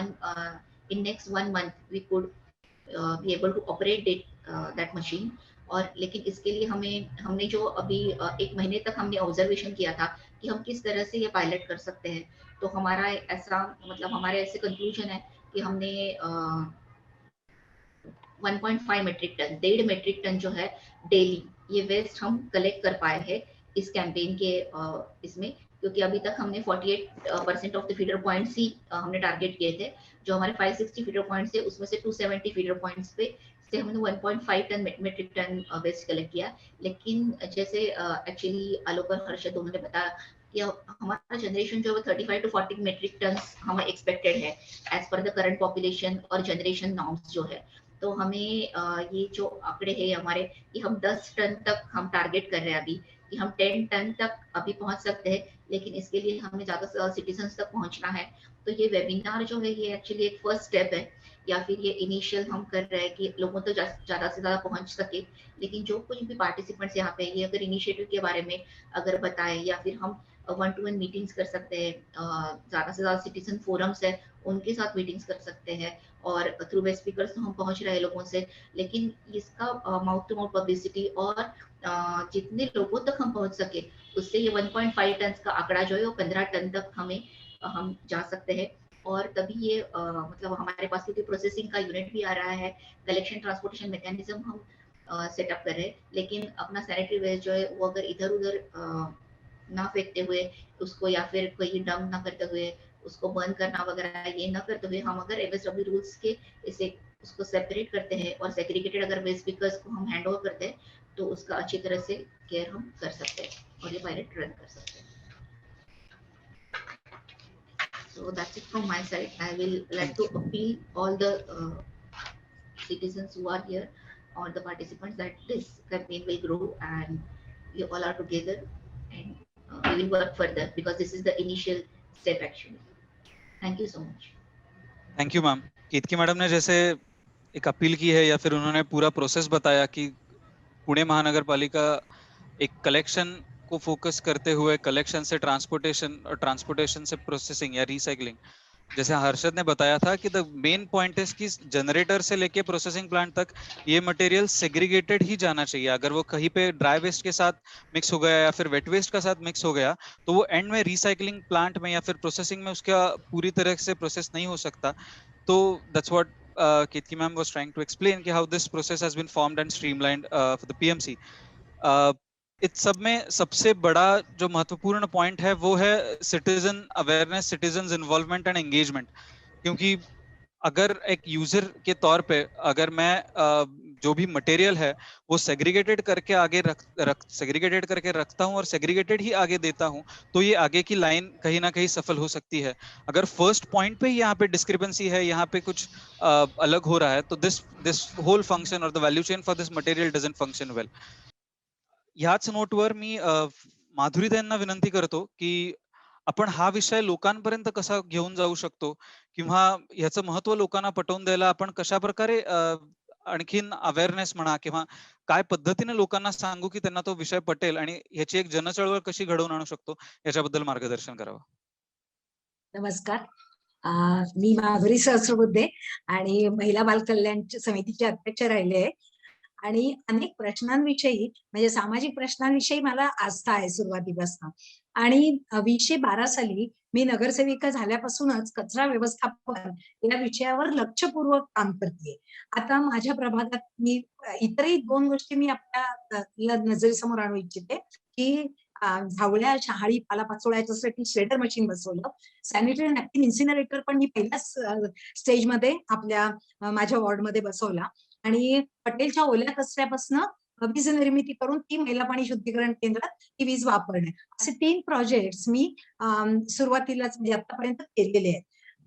in next 1 month we could be able to operate that machine. और लेकिन इसके लिए हमने जो अभी 1 महीने तक हमने ऑब्जर्वेशन किया था कि हम किस तरह से ये पायलट कर सकते हैं, तो हमारा ऐसा मतलब हमारे ऐसे कंक्लूजन है कि हमने 1.5 मेट्रिक टन 1.5 मेट्रिक टन जो है डेली ये वेस्ट हम कलेक्ट कर पाए हैं इस कैंपेन के इसमें, क्योंकि अभी तक हमने 48% ऑफ द फीडर पॉइंट्स ही हमने टारगेट किए थे। जो हमारे 560 फीडर पॉइंट्स थे उसमें से 270 फीडर पॉइंट्स पे से हमने 1.5 ton metric ton waste collect किया। लेकिन जैसे एक्चुअली आलोक और हर्षद उन्होंने बताया कि हमारा जनरेशन जो है 35 to 40 मेट्रिक टन हमें एक्सपेक्टेड है as per the current population और जनरेशन नॉर्म्स जो है। तो हमें ये जो आंकड़े हैं हमारे कि हम 10 टन तक हम टारगेट कर रहे हैं अभी, कि हम 10 टन तक अभी पहुंच सकते हैं, लेकिन इसके लिए हमें ज्यादा से ज्यादा सिटीजन्स तक पहुंचना है। तो ये वेबिनार जो है ये एक्चुअली एक फर्स्ट स्टेप है, या फिर ये इनिशियल हम कर रहे हैं कि लोगों तक ज्यादा से ज्यादा पहुंच सके। लेकिन जो कुछ भी पार्टिसिपेंट्स यहाँ पे ये अगर इनिशिएटिव के बारे में अगर बताए, या फिर हम 1-to-1 मीटिंग्स कर सकते हैं, ज्यादा से ज्यादा सिटीजन फोरम्स है उनके साथ मीटिंग्स कर सकते हैं, और थ्रू वेस्ट स्पीकर्स तो हम पहुंच रहे हैं लोगों से। लेकिन इसका माउथ टू माउथ पब्लिसिटी और जितने लोगों तक हम पहुंच सके, उससे ये 1.5 टन का आंकड़ा जो है वो 15 टन तक हम जा सकते हैं। और तभी ये मतलब हमारे पास क्योंकि प्रोसेसिंग का यूनिट भी आ रहा है, कलेक्शन ट्रांसपोर्टेशन मैकेनिज्म हम सेटअप कर रहे हैं, लेकिन अपना सैनिटरी वेस्ट जो है वो अगर इधर उधर ना फेंकते हुए उसको, या फिर कोई डंप ना करते हुए उसको बर्न करना वगैरह ये ना करते हुए, हम अगर एमएसडब्ल्यू रूल्स के इसे उसको सेपरेट करते हैं और सेग्रीगेटेड अगर वेस्ट स्पीकर्स को हम हैंड ओवर करते हैं, तो उसका अच्छी तरह से केयर हम कर सकते हैं और ये पायलट रन कर सकते हैं। So that's it from my side. I will like to appeal all the citizens who are here or the participants that this campaign will grow and we all are together, and we will work further because this is the initial step actually. Thank you so much. Thank you ma'am. Ketaki madam ने जैसे एक अपील की है या फिर उन्होंने पूरा प्रोसेस बताया कि पुणे महानगर पालिका एक कलेक्शन को फोकस करते हुए कलेक्शन से ट्रांसपोर्टेशन और ट्रांसपोर्टेशन से प्रोसेसिंग या रिसाइकलिंग, जैसे हर्षद ने बताया था कि द मेन पॉइंट इज कि जनरेटर से लेके प्रोसेसिंग प्लांट तक ये मटेरियल सेग्रीगेटेड ही जाना चाहिए। अगर वो कहीं पे ड्राई वेस्ट के साथ मिक्स हो गया या फिर वेट वेस्ट के साथ मिक्स हो गया, तो वो एंड में रिसाइकलिंग प्लांट में या फिर प्रोसेसिंग में उसका पूरी तरह से प्रोसेस नहीं हो सकता। तो that's what Ketki ma'am was trying to explain कि how this process has been formed and streamlined for the PMC. इस सब में सबसे बड़ा जो महत्वपूर्ण पॉइंट है वो है citizen awareness, citizen involvement end engagement. क्योंकि अगर एक यूजर के तौर पे अगर मैं जो भी मटेरियल है वो सेग्रीगेटेड करके आगे सेग्रीगेटेड करके रखता हूँ और सेग्रीगेटेड ही आगे देता हूँ, तो ये आगे की लाइन कहीं ना कहीं सफल हो सकती है। अगर फर्स्ट पॉइंट पे ही यहाँ पे डिस्क्रिपेंसी है, यहाँ पे कुछ अलग हो रहा है, तो दिस होल फंक्शन और the value chain for this material doesn't function well. ह्याच नोटवर मी माधुरीताईंना विनंती करतो की आपण हा विषय लोकांपर्यंत कसा घेऊन जाऊ शकतो, किंवा ह्याचं महत्व लोकांना पटवून द्यायला आपण कशा प्रकारे आणखीन अवेअरनेस म्हणा किंवा काय पद्धतीने लोकांना सांगू की त्यांना तो विषय पटेल आणि ह्याची एक जनचळवळ कशी घडवून आणू शकतो, याच्याबद्दल मार्गदर्शन करावं. नमस्कार. मी माधुरी सहस्रबुद्धे आणि महिला बाल कल्याण समितीचे अध्यक्ष राहिले आहे आणि अनेक प्रश्नांविषयी म्हणजे सामाजिक प्रश्नांविषयी मला आस्था आहे सुरुवातीपासून. आणि 2012 साली मी नगरसेविका झाल्यापासूनच कचरा व्यवस्थापन या विषयावर लक्षपूर्वक काम करते. आता माझ्या प्रभागात मी इतरही 2 गोष्टी मी आपल्या नजरेसमोर आणू इच्छिते, की झावळ्या, शहाळी, पालापाचोळ्याच्यासाठी श्रेडर मशीन बसवलं. सॅनिटरी नॅपकिन इन्सिनरेटर पण मी पहिल्याच स्टेजमध्ये माझ्या वॉर्डमध्ये बसवला आणि पटेलच्या ओल्या कचऱ्यापासून वीज निर्मिती करून ती महिला पाणी शुद्धीकरण केंद्रात ती वीज वापरणे, असे 3 प्रोजेक्ट्स मी सुरुवातीलाच म्हणजे आतापर्यंत केलेले आहेत.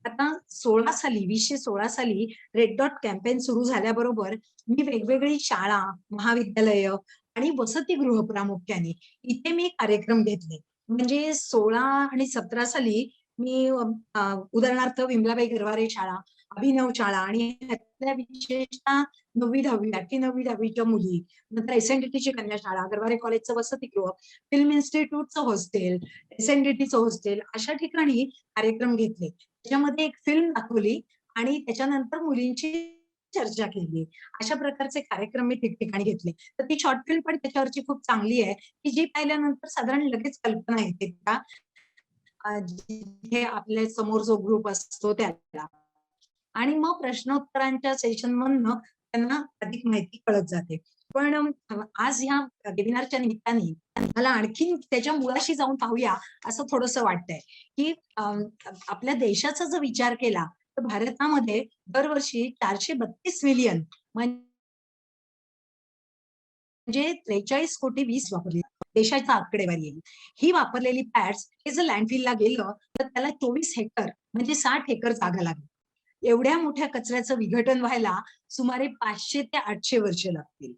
आता 2016 साली रेड डॉट कॅम्पेन सुरू झाल्याबरोबर मी वेगवेगळी शाळा, महाविद्यालय आणि वसतिगृह प्रामुख्याने इथे मी कार्यक्रम घेतले. म्हणजे 16 आणि 17 साली मी उदाहरणार्थ विमलाबाई गरवारे शाळा, अभिनव शाळा आणि त्यातल्या विशेषतः 9वी-10वी, 8वी-9वी-10वीच्या मुली, नंतर एसएनडीटीची कन्या शाळा, गरवारे कॉलेजचं वसतिगृह, फिल्म इन्स्टिट्यूटचं हॉस्टेल, एसएनडीटीचं हॉस्टेल, अशा ठिकाणी कार्यक्रम घेतले. त्याच्यामध्ये एक फिल्म दाखवली आणि त्याच्यानंतर मुलींची चर्चा केली. अशा प्रकारचे कार्यक्रम मी ठिकठिकाणी घेतले. तर ती शॉर्ट फिल्म पण त्याच्यावरची खूप चांगली आहे, की जी पाहिल्यानंतर साधारण लगेच कल्पना येते का जिथे आपल्या समोर जो ग्रुप असतो त्याला. आणि मग प्रश्नोत्तरांच्या सेशन मधनं त्यांना अधिक माहिती कळत जाते. पण आज ह्या वेबिनारच्या निमित्ताने मला आणखीन त्याच्या मुळाशी जाऊन पाहूया असं थोडंसं वाटतंय, की आपल्या देशाचा जर विचार केला तर भारतामध्ये दरवर्षी 432 मिलियन म्हणजे 43 कोटी वीज वापरली देशाचा आकडेवारी आहे. ही वापरलेली पॅड्स हे जर लँडफिलला गेलं तर त्याला 24 हेक्टर म्हणजे 60 एकर जागा लागेल. एवढ्या मोठ्या कचऱ्याचं विघटन व्हायला सुमारे 500 ते 800 वर्ष लागतील.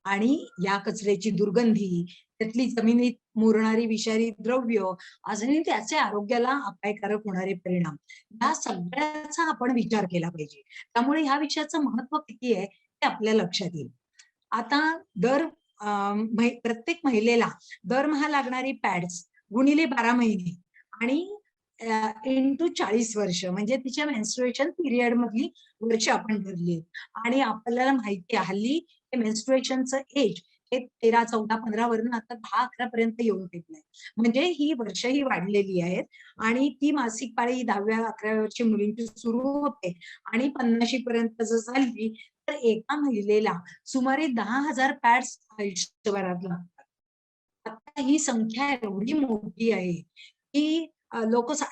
आणि या कचऱ्याची दुर्गंधी, त्यातली जमिनीत मुरणारी विषारी द्रव्य, अजूनही त्याचे आरोग्याला अपायकारक होणारे परिणाम, या सगळ्याचा आपण विचार केला पाहिजे. त्यामुळे ह्या विषयाचं महत्व किती आहे ते आपल्या लक्षात येईल. आता प्रत्येक महिलेला दरमहा लागणारी पॅड्स गुणिले 12 महिने आणि इंटू 40 वर्ष म्हणजे तिच्या मेन्स्ट्रुएशन पिरियड मधली वर्ष आपण धरली. आणि आपल्याला माहिती आहे हल्ली मेन्स्ट्रुएशनचं एज हे 13, 14, 15 वरून आता 10, 11 पर्यंत येऊन टेकलंय. म्हणजे ही वर्ष ही वाढलेली आहेत आणि ती मासिक पाळी 10व्या 11व्या वर्षी मुलींची सुरू होते आणि 50 पर्यंत जर झाली तर एका महिलेला सुमारे 10,000 पॅड्स आयुष्यभरात लागतात. आता ही संख्या एवढी मोठी आहे की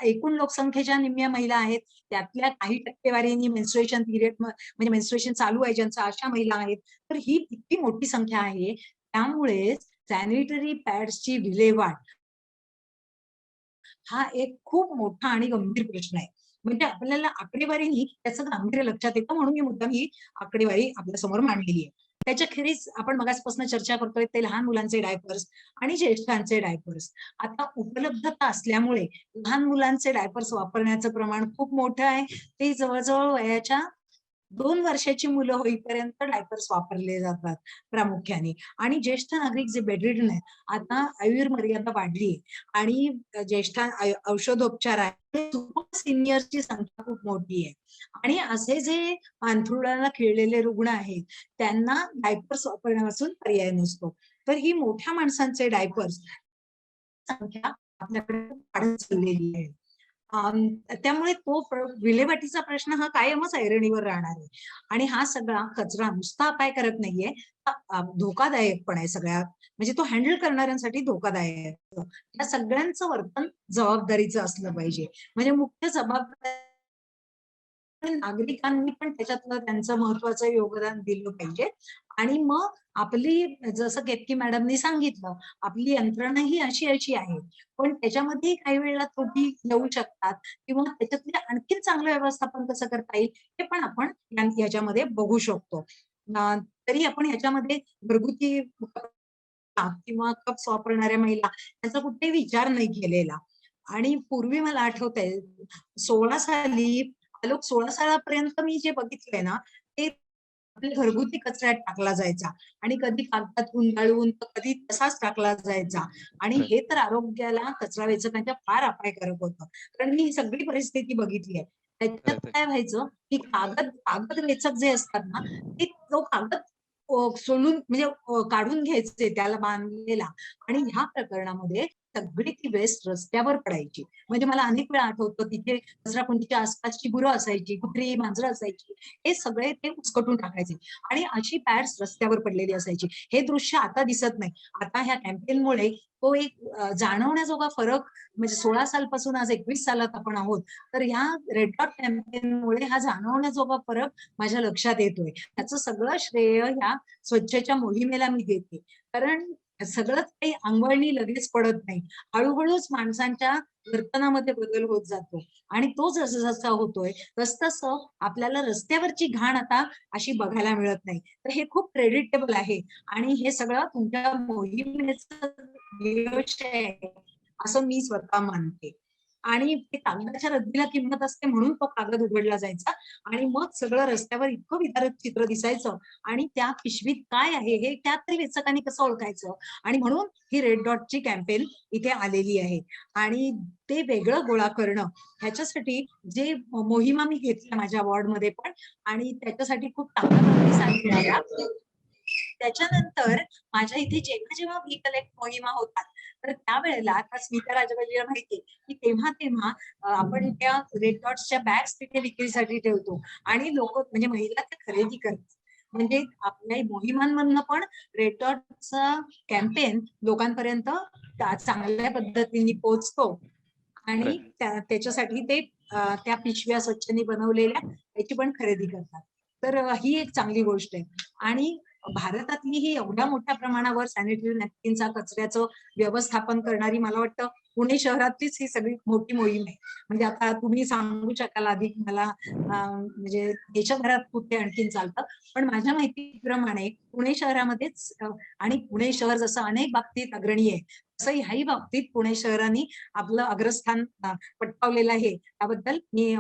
एकूण लोकसंख्येच्या निम्म्या महिला आहेत, त्यातल्या काही टक्केवारीने मेन्स्ट्रुएशन पिरियड म्हणजे मेन्स्ट्रुएशन चालू आहे ज्यांचा, अशा महिला आहेत. तर ही इतकी मोठी संख्या आहे. त्यामुळे सॅनिटरी पॅड्सची विल्हेवाट हा एक खूप मोठा आणि गंभीर प्रश्न आहे. म्हणजे आपल्याला आकडेवारीनी त्याचं गांभीर्य लक्षात येतं म्हणून मी मुद्दाम ही आकडेवारी आपल्या समोर मांडलेली आहे. त्याच्याखेरीज आपण मगाचपासून चर्चा करतोय ते लहान मुलांचे डायपर्स आणि ज्येष्ठांचे डायपर्स. आता उपलब्धता असल्यामुळे लहान मुलांचे डायपर्स वापरण्याचं प्रमाण खूप मोठं आहे. ते जवळजवळ वयाच्या 2 वर्षाची मुलं होईपर्यंत डायपर्स वापरले जातात प्रामुख्याने. आणि ज्येष्ठ नागरिक जे बेडरिडन आहेत, आता आयुर्मर्यादा वाढली आणि ज्येष्ठ औषधोपचार आहे, सिनियरची संख्या खूप मोठी आहे. आणि असे जे अंथरुणाला खिळलेले रुग्ण आहेत त्यांना डायपर्स वापरण्यापासून पर्याय नसतो. तर ही मोठ्या माणसांचे डायपर्स संख्या आपल्याकडे वाढत चाललेली आहे. त्यामुळे तो विल्हेवाटीचा प्रश्न हा कायमच ऐरणीवर राहणार आहे. आणि हा सगळा कचरा नुसता अपायकारक नाहीये, धोकादायक पण आहे सगळ्या, म्हणजे तो हँडल करणाऱ्यांसाठी धोकादायक आहे. या सगळ्यांचं वर्तन जबाबदारीचं असलं पाहिजे. म्हणजे मुख्य जबाबदारी आणि नागरिकांनी पण त्याच्यातलं त्यांचं महत्वाचं योगदान दिलं पाहिजे. आणि मग आपली, जसं केतकी मॅडमनी सांगितलं, आपली यंत्रणा ही अशी आहे, पण त्याच्यामध्ये काही वेळेला त्रुटी येऊ शकतात किंवा त्याच्यातले आणखीन चांगलं व्यवस्थापन कसं करता येईल हे पण आपण याच्यामध्ये बघू शकतो. तरी आपण ह्याच्यामध्ये घरगुती किंवा कप्स वापरणाऱ्या महिला याचा कुठेही विचार नाही केलेला. आणि पूर्वी मला आठवतंय 16 साली, लोक 16 सालापर्यंत मी जे बघितलंय ना, ते आपल्या घरगुती कचऱ्यात टाकला जायचा आणि कधी कागदात गुंडाळून तर कधी तसाच टाकला जायचा. आणि Right. हे तर आरोग्याला, कचरा वेचकांच्या फार अपायकारक होतं. कारण मी ही सगळी परिस्थिती बघितली आहे. त्याच्यात Right. काय व्हायचं की कागद वेचक जे असतात ना, ते तो कागद सोलून म्हणजे काढून घ्यायचे त्याला बांधलेला. आणि ह्या प्रकरणामध्ये सगळी ती वेस्ट रस्त्यावर पडायची. म्हणजे मला अनेक वेळा आठवतं, तिथे कचराकुंडीच्या आसपासची गुरं असायची, कुत्री, मांजरं असायची. हे सगळे ते उचकटून टाकायचे आणि अशी पॅड्स रस्त्यावर पडलेली असायची. हे दृश्य आता दिसत नाही. आता ह्या कॅम्पेनमुळे तो एक जाणवण्याजोगा फरक, म्हणजे 16 सालपासून आज 21 सालात आपण आहोत, तर ह्या रेड डॉट कॅम्पेनमुळे हा जाणवण्याजोगा फरक माझ्या लक्षात येतोय. त्याचं सगळं श्रेय ह्या स्वच्छतेच्या मोहिमेला मी देते. कारण सगळंच काही अंगवळणी लगेच पडत नाही. हळूहळूच माणसांच्या वर्तनामध्ये बदल होत जातो आणि तो जसा होतोय तसं आपल्याला रस्त्यावरची घाण आता अशी बघायला मिळत नाही. तर हे खूप क्रेडिटेबल आहे आणि हे सगळं तुमच्या मोहिमेचं यश आहे, असं मी स्वतः मानते. आणि ते कागदाच्या रद्दीला किंमत असते म्हणून तो कागद उघडला जायचा आणि मग सगळं रस्त्यावर इतकं विदारक चित्र दिसायचं आणि त्या पिशवीत काय आहे हे त्यात तरी वेचकांनी कसं ओळखायचं. आणि म्हणून ही रेड डॉटची कॅम्पेन इथे आलेली आहे. आणि ते वेगळं गोळा करणं ह्याच्यासाठी जे मोहिमा मी घेतल्या माझ्या वॉर्डमध्ये पण, आणि त्याच्यासाठी खूप चांगला प्रतिसाद मिळाला. त्याच्यानंतर माझ्या इथे जेव्हा जेव्हा व्ही कलेक्ट मोहिमा होतात, तर त्यावेळेला आता स्मिता राजवाजीला माहितीये की तेव्हा आपण त्या रेड डॉट्सच्या बॅग्स तिथे विक्रीसाठी ठेवतो आणि लोक, म्हणजे महिला त्या खरेदी करतात. म्हणजे आपल्या मोहिमांमधनं पण रेड डॉटचा कॅम्पेन लोकांपर्यंत चांगल्या पद्धतीने पोहोचतो आणि त्याच्यासाठी ते त्या पिशव्या स्वच्छनी बनवलेल्या त्याची पण खरेदी करतात. तर ही एक चांगली गोष्ट आहे. आणि भारतातली ही एवढ्या मोठ्या प्रमाणावर सॅनिटरी नॅपकिनचा कचऱ्याचं व्यवस्थापन करणारी, मला वाटतं पुणे शहरातलीच ही सगळी मोठी मोहीम आहे. म्हणजे आता तुम्ही सांगू शकाल अधिक मला, म्हणजे देशभरात कुठे आणखीन चालतं, पण माझ्या माहितीप्रमाणे पुणे शहरामध्येच आणि पुणे शहर जसं अनेक बाबतीत अग्रणी आहे, तसं ह्याही बाबतीत पुणे शहराने आपलं अग्रस्थान पटकावलेलं आहे. त्याबद्दल मी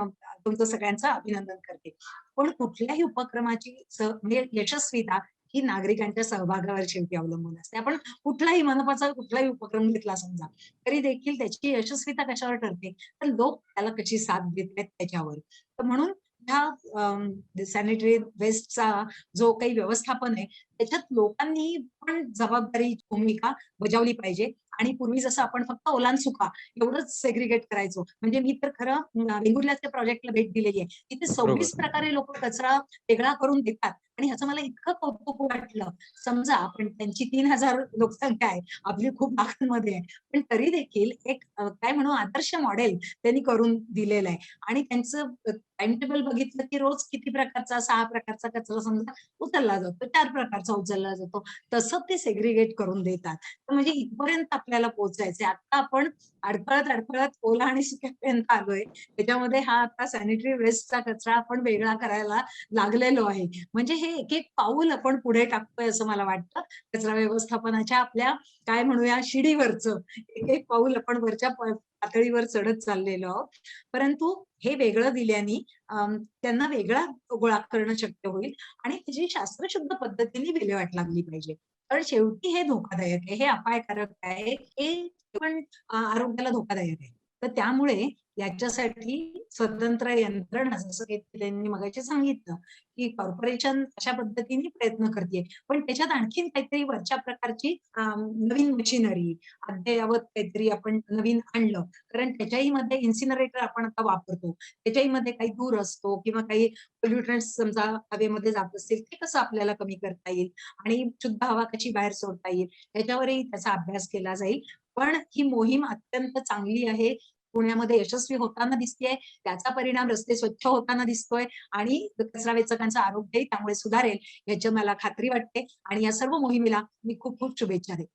तुमचं सगळ्यांचं अभिनंदन करते. पण कुठल्याही उपक्रमाची म्हणजे यशस्वीता ही नागरिकांच्या सहभागावर शेवटी अवलंबून असते. आपण कुठलाही मनपाचा कुठलाही उपक्रम घेतला समजा, तरी देखील त्याची यशस्वीता कशावर ठरते, तर लोक त्याला कशी साथ देत आहेत त्याच्यावर. तर म्हणून ह्या सॅनिटरी वेस्टचा जो काही व्यवस्थापन आहे त्याच्यात लोकांनी पण जबाबदारी भूमिका बजावली पाहिजे. आणि पूर्वी जसं आपण फक्त ओला सुका एवढंच सेग्रिगेट करायचो, म्हणजे मी तर खरं वेंगुर्ल्याच्या प्रोजेक्टला भेट दिलेली आहे. तिथे 26 प्रकारे लोक कचरा वेगळा करून देतात आणि ह्याचं मला इतकं कौतुक वाटलं. समजा आपण त्यांची 3000 लोकसंख्या आहे, आपली खूप लाखांमध्ये आहे, पण तरी देखील एक काय म्हणू आदर्श मॉडेल त्यांनी करून दिलेलं आहे. आणि त्यांचं टाइम टेबल बघितलं की रोज किती प्रकारचा, 6 प्रकारचा कचरा समजा उचलला जातो, 4 प्रकारचा उचलला जातो, तसं ते सेग्रिगेट करून देतात. तर म्हणजे इथपर्यंत आपल्याला पोहोचायचंय. आता आपण अडखळत ओला आणि सुक्यापर्यंत आलोय. त्याच्यामध्ये हा आता सॅनिटरी वेस्टचा कचरा आपण वेगळा करायला लागलेलो आहे. म्हणजे हे एक एक पाऊल आपण पुढे टाकतोय असं मला वाटतं. कचरा व्यवस्थापनाच्या आपल्या काय म्हणूया शिडीवरचं एक एक पाऊल आपण वरच्या पातळीवर चढत चाललेलो आहोत. परंतु हे वेगळं दिल्याने त्यांना वेगळा गोळा करणं शक्य होईल आणि त्याची शास्त्रशुद्ध पद्धतीने विल्हेवाट लागली पाहिजे. कारण शेवटी हे धोकादायक आहे, हे अपायकारक आहे, हे पण आरोग्याला धोकादायक आहे. तर त्यामुळे याच्यासाठी स्वतंत्र यंत्रणा, जसं की त्यांनी मगाशी सांगितलं की कॉर्पोरेशन अशा पद्धतीने प्रयत्न करते, पण त्याच्यात आणखीन काहीतरी वरच्या प्रकारची नवीन मशिनरी, अद्ययावत काहीतरी आपण नवीन आणलं. कारण त्याच्याही मध्ये इन्सिनरेटर आपण आता वापरतो, त्याच्याही मध्ये काही धूर असतो किंवा काही पोल्युटन्स समजा हवेमध्ये जात असतील, ते कसं आपल्याला कमी करता येईल आणि शुद्ध हवा कशी बाहेर सोडता येईल, याच्यावरही त्याचा अभ्यास केला जाईल. पण ही मोहीम अत्यंत चांगली आहे. पुण्यामध्ये यशस्वी होताना दिसतेय, त्याचा परिणाम रस्ते स्वच्छ होताना दिसतोय आणि कचरा वेचकांचं आरोग्यही त्यामुळे सुधारेल याची मला खात्री वाटते आणि या सर्व मोहिमेला मी खूप खूप शुभेच्छा देते.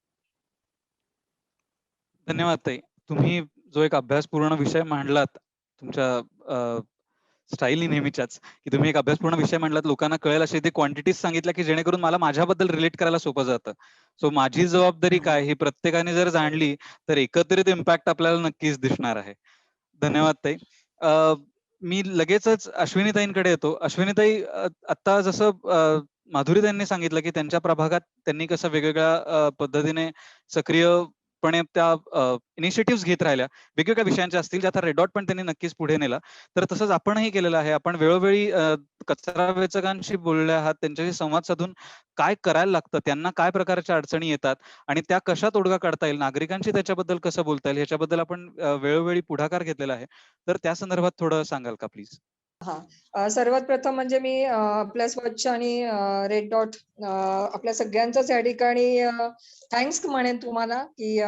धन्यवाद ताई. तुम्ही जो एक अभ्यासपूर्ण विषय मांडलात तुमच्या स्टाईलनी नेहमीच्याच, की तुम्ही एक अभ्यासपूर्ण विषय मांडलात, लोकांना कळेल अशी ते क्वांटिटीज सांगितल्या, की जेणेकरून मला माझ्याबद्दल रिलेट करायला सोपं जातं. सो माझी जबाबदारी काय ही प्रत्येकाने जर जाणली तर एकत्रित इम्पॅक्ट आपल्याला नक्कीच दिसणार आहे. धन्यवाद ताई. मी लगेचच अश्विनीताईंकडे येतो. अश्विनीताई, आता जसं माधुरीताईंनी सांगितलं, की त्यांच्या प्रभागात त्यांनी कसं वेगवेगळ्या पद्धतीने सक्रियपणे त्या इनिशिएटिव्हज घेत राहिल्या. वेगवेगळ्या विषयांच्या असतील, ज्यात रेड डॉट पण त्यांनी नक्कीच पुढे नेला. तर तसंच आपणही केलेलं आहे. आपण वेळोवेळी कचरा वेचकांशी बोलले आहात, त्यांच्याशी संवाद साधून काय करायला लागतं, त्यांना काय प्रकारच्या अडचणी येतात आणि त्या कशा तोडगा काढता येईल, नागरिकांशी त्याच्याबद्दल कसं बोलता येईल, ह्याच्याबद्दल आपण वेळोवेळी पुढाकार घेतलेला आहे. तर त्या संदर्भात थोडं सांगाल का प्लीज? सर्वात प्रथम म्हणजे मी आपल्या स्वच्छ आणि रेड डॉट आपल्या सगळ्यांचंच या ठिकाणी थँक्स म्हणेन तुम्हाला, की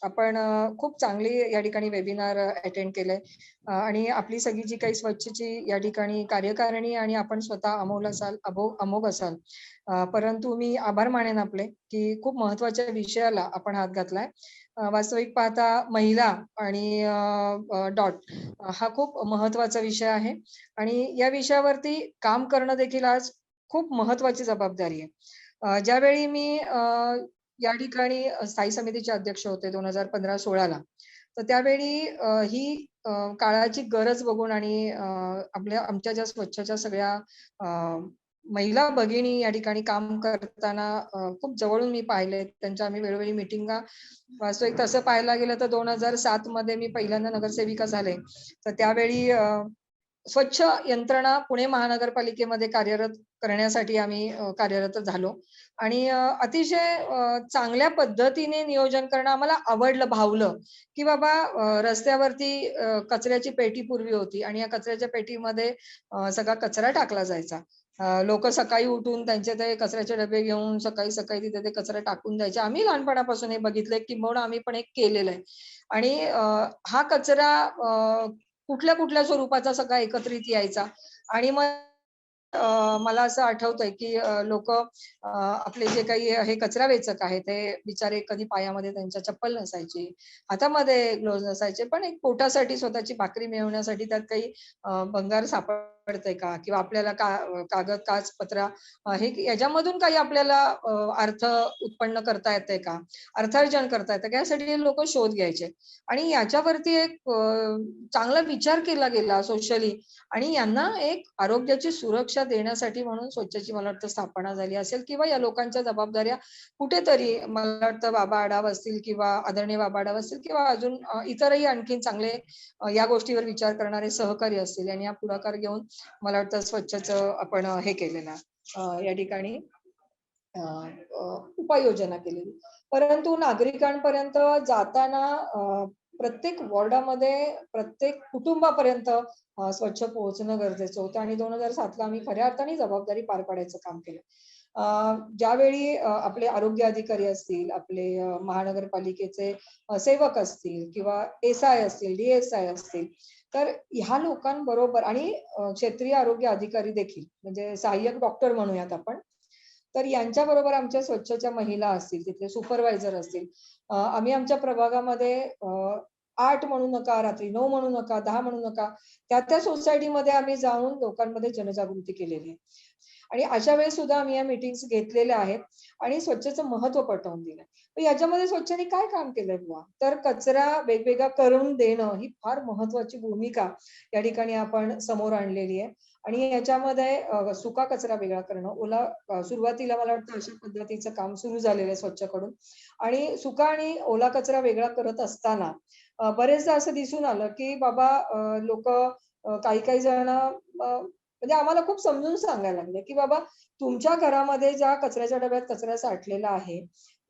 आपण खूप चांगली या ठिकाणी वेबिनार अटेंड केलंय आणि आपली सगळी जी काही स्वच्छची या ठिकाणी कार्यकारिणी आणि आपण स्वतः अमोघ असाल. परंतु मी आभार मानेन आपले, की खूप महत्वाच्या विषयाला आपण हात घातलाय. वास्तविक पाहता महिला आणि डॉट हा खूप महत्वाचा विषय आहे आणि या विषयावरती काम करणं देखील आज खूप महत्वाची जबाबदारी आहे. ज्यावेळी मी या ठिकाणी स्थायी समितीचे अध्यक्ष होते 2015-16 ला, तर त्यावेळी ही काळाची गरज बघून आणि आमच्या ज्या स्वच्छच्या सगळ्या महिला भगिनी या ठिकाणी काम करताना खूप जवळून मी पाहिले. त्यांच्या आम्ही वेळोवेळी मीटिंगा वास्तविक तसं पाहायला गेलं तर 2007 मध्ये मी पहिल्यांदा नगरसेविका झाले. तर त्यावेळी स्वच्छ यंत्रणा पुणे महानगरपालिकेमध्ये कार्यरत करण्यासाठी आम्ही कार्यरत झालो आणि अतिशय चांगल्या पद्धतीने नियोजन करणं आम्हाला आवडलं, भावलं, की बाबा रस्त्यावरती कचऱ्याची पेटी पूर्वी होती आणि या कचऱ्याच्या पेटीमध्ये सगळा कचरा टाकला जायचा. लोक सकाळी उठून त्यांचे ते कचऱ्याचे डबे घेऊन सकाळी सकाळी तिथे ते कचरा टाकून द्यायचे. आम्ही लहानपणापासून हे बघितलंय, किंबहुना आम्ही पण एक केलेलं आहे आणि हा कचरा कुठल्या कुठल्या स्वरूपाचा सगळा एकत्रित यायचा आणि मग मला असं आठवतंय, की लोक आपले जे काही हे कचरा वेचक आहे ते बिचारे कधी पायामध्ये त्यांच्या चप्पल नसायची, हातामध्ये ग्लोव्ज नसायचे, पण एक पोटासाठी स्वतःची भाकरी मिळवण्यासाठी त्यात काही भंगार सापडतंय का किंवा आपल्याला कागद काच पत्रा हे याच्यामधून काही आपल्याला अर्थ उत्पन्न करता येते का, अर्थार्जन करता येतं का, यासाठी लोक शोध घ्यायचे आणि याच्यावरती एक चांगला विचार केला गेला सोशली आणि यांना एक आरोग्याची सुरक्षा देण्यासाठी म्हणून स्वच्छची मला वाटतं स्थापना झाली असेल किंवा या लोकांच्या जबाबदाऱ्या कुठेतरी मला वाटतं बाबा आढाव असतील किंवा आदरणीय बाबा आढाव असतील किंवा अजून इतरही आणखीन चांगले या गोष्टीवर विचार करणारे सहकारी असतील आणि हा पुढाकार घेऊन मला वाटतं स्वच्छचं आपण हे केलेलं या ठिकाणी उपाययोजना केलेली. परंतु नागरिकांपर्यंत जाताना प्रत्येक वॉर्डामध्ये प्रत्येक कुटुंबापर्यंत स्वच्छ पोहोचणं गरजेचं होतं आणि 2007 ला आम्ही खऱ्या अर्थाने जबाबदारी पार पाडायचं काम केलं. ज्यावेळी आपले आरोग्य अधिकारी असतील, आपले महानगरपालिकेचे सेवक असतील किंवा SI असतील, DSI असतील, तर ह्या लोकांबरोबर आणि क्षेत्रीय आरोग्य अधिकारी देखील म्हणजे सहाय्यक डॉक्टर म्हणूयात आपण, तर यांच्याबरोबर आमच्या स्वच्छच्या महिला असतील, तिथले सुपरवायझर असतील, आम्ही आमच्या प्रभागामध्ये 8 म्हणू नका, रात्री 9 म्हणू नका, 10 म्हणू नका, त्या सोसायटीमध्ये आम्ही जाऊन लोकांमध्ये जनजागृती केलेली आहे आणि अशा वेळेस सुद्धा आम्ही या मीटिंग्स घेतलेल्या आहेत आणि स्वच्छतेचं महत्व पटवून दिलंय. पण याच्यामध्ये स्वच्छने काय काम केलंय बुवा, तर कचरा वेगवेगळा करून देणं ही फार महत्वाची भूमिका या ठिकाणी आपण समोर आणलेली आहे आणि याच्यामध्ये सुका कचरा वेगळा करणं, ओला सुरुवातीला मला वाटतं अशा पद्धतीचं काम सुरू झालेलं आहे स्वच्छकडून आणि सुका आणि ओला कचरा वेगळा करत असताना बरेचदा असं दिसून आलं, की बाबा लोक काही जण म्हणजे आम्हाला खूप समजून सांगायला लागले, की बाबा तुमच्या घरामध्ये ज्या कचऱ्याच्या डब्यात कचरा साठलेला आहे,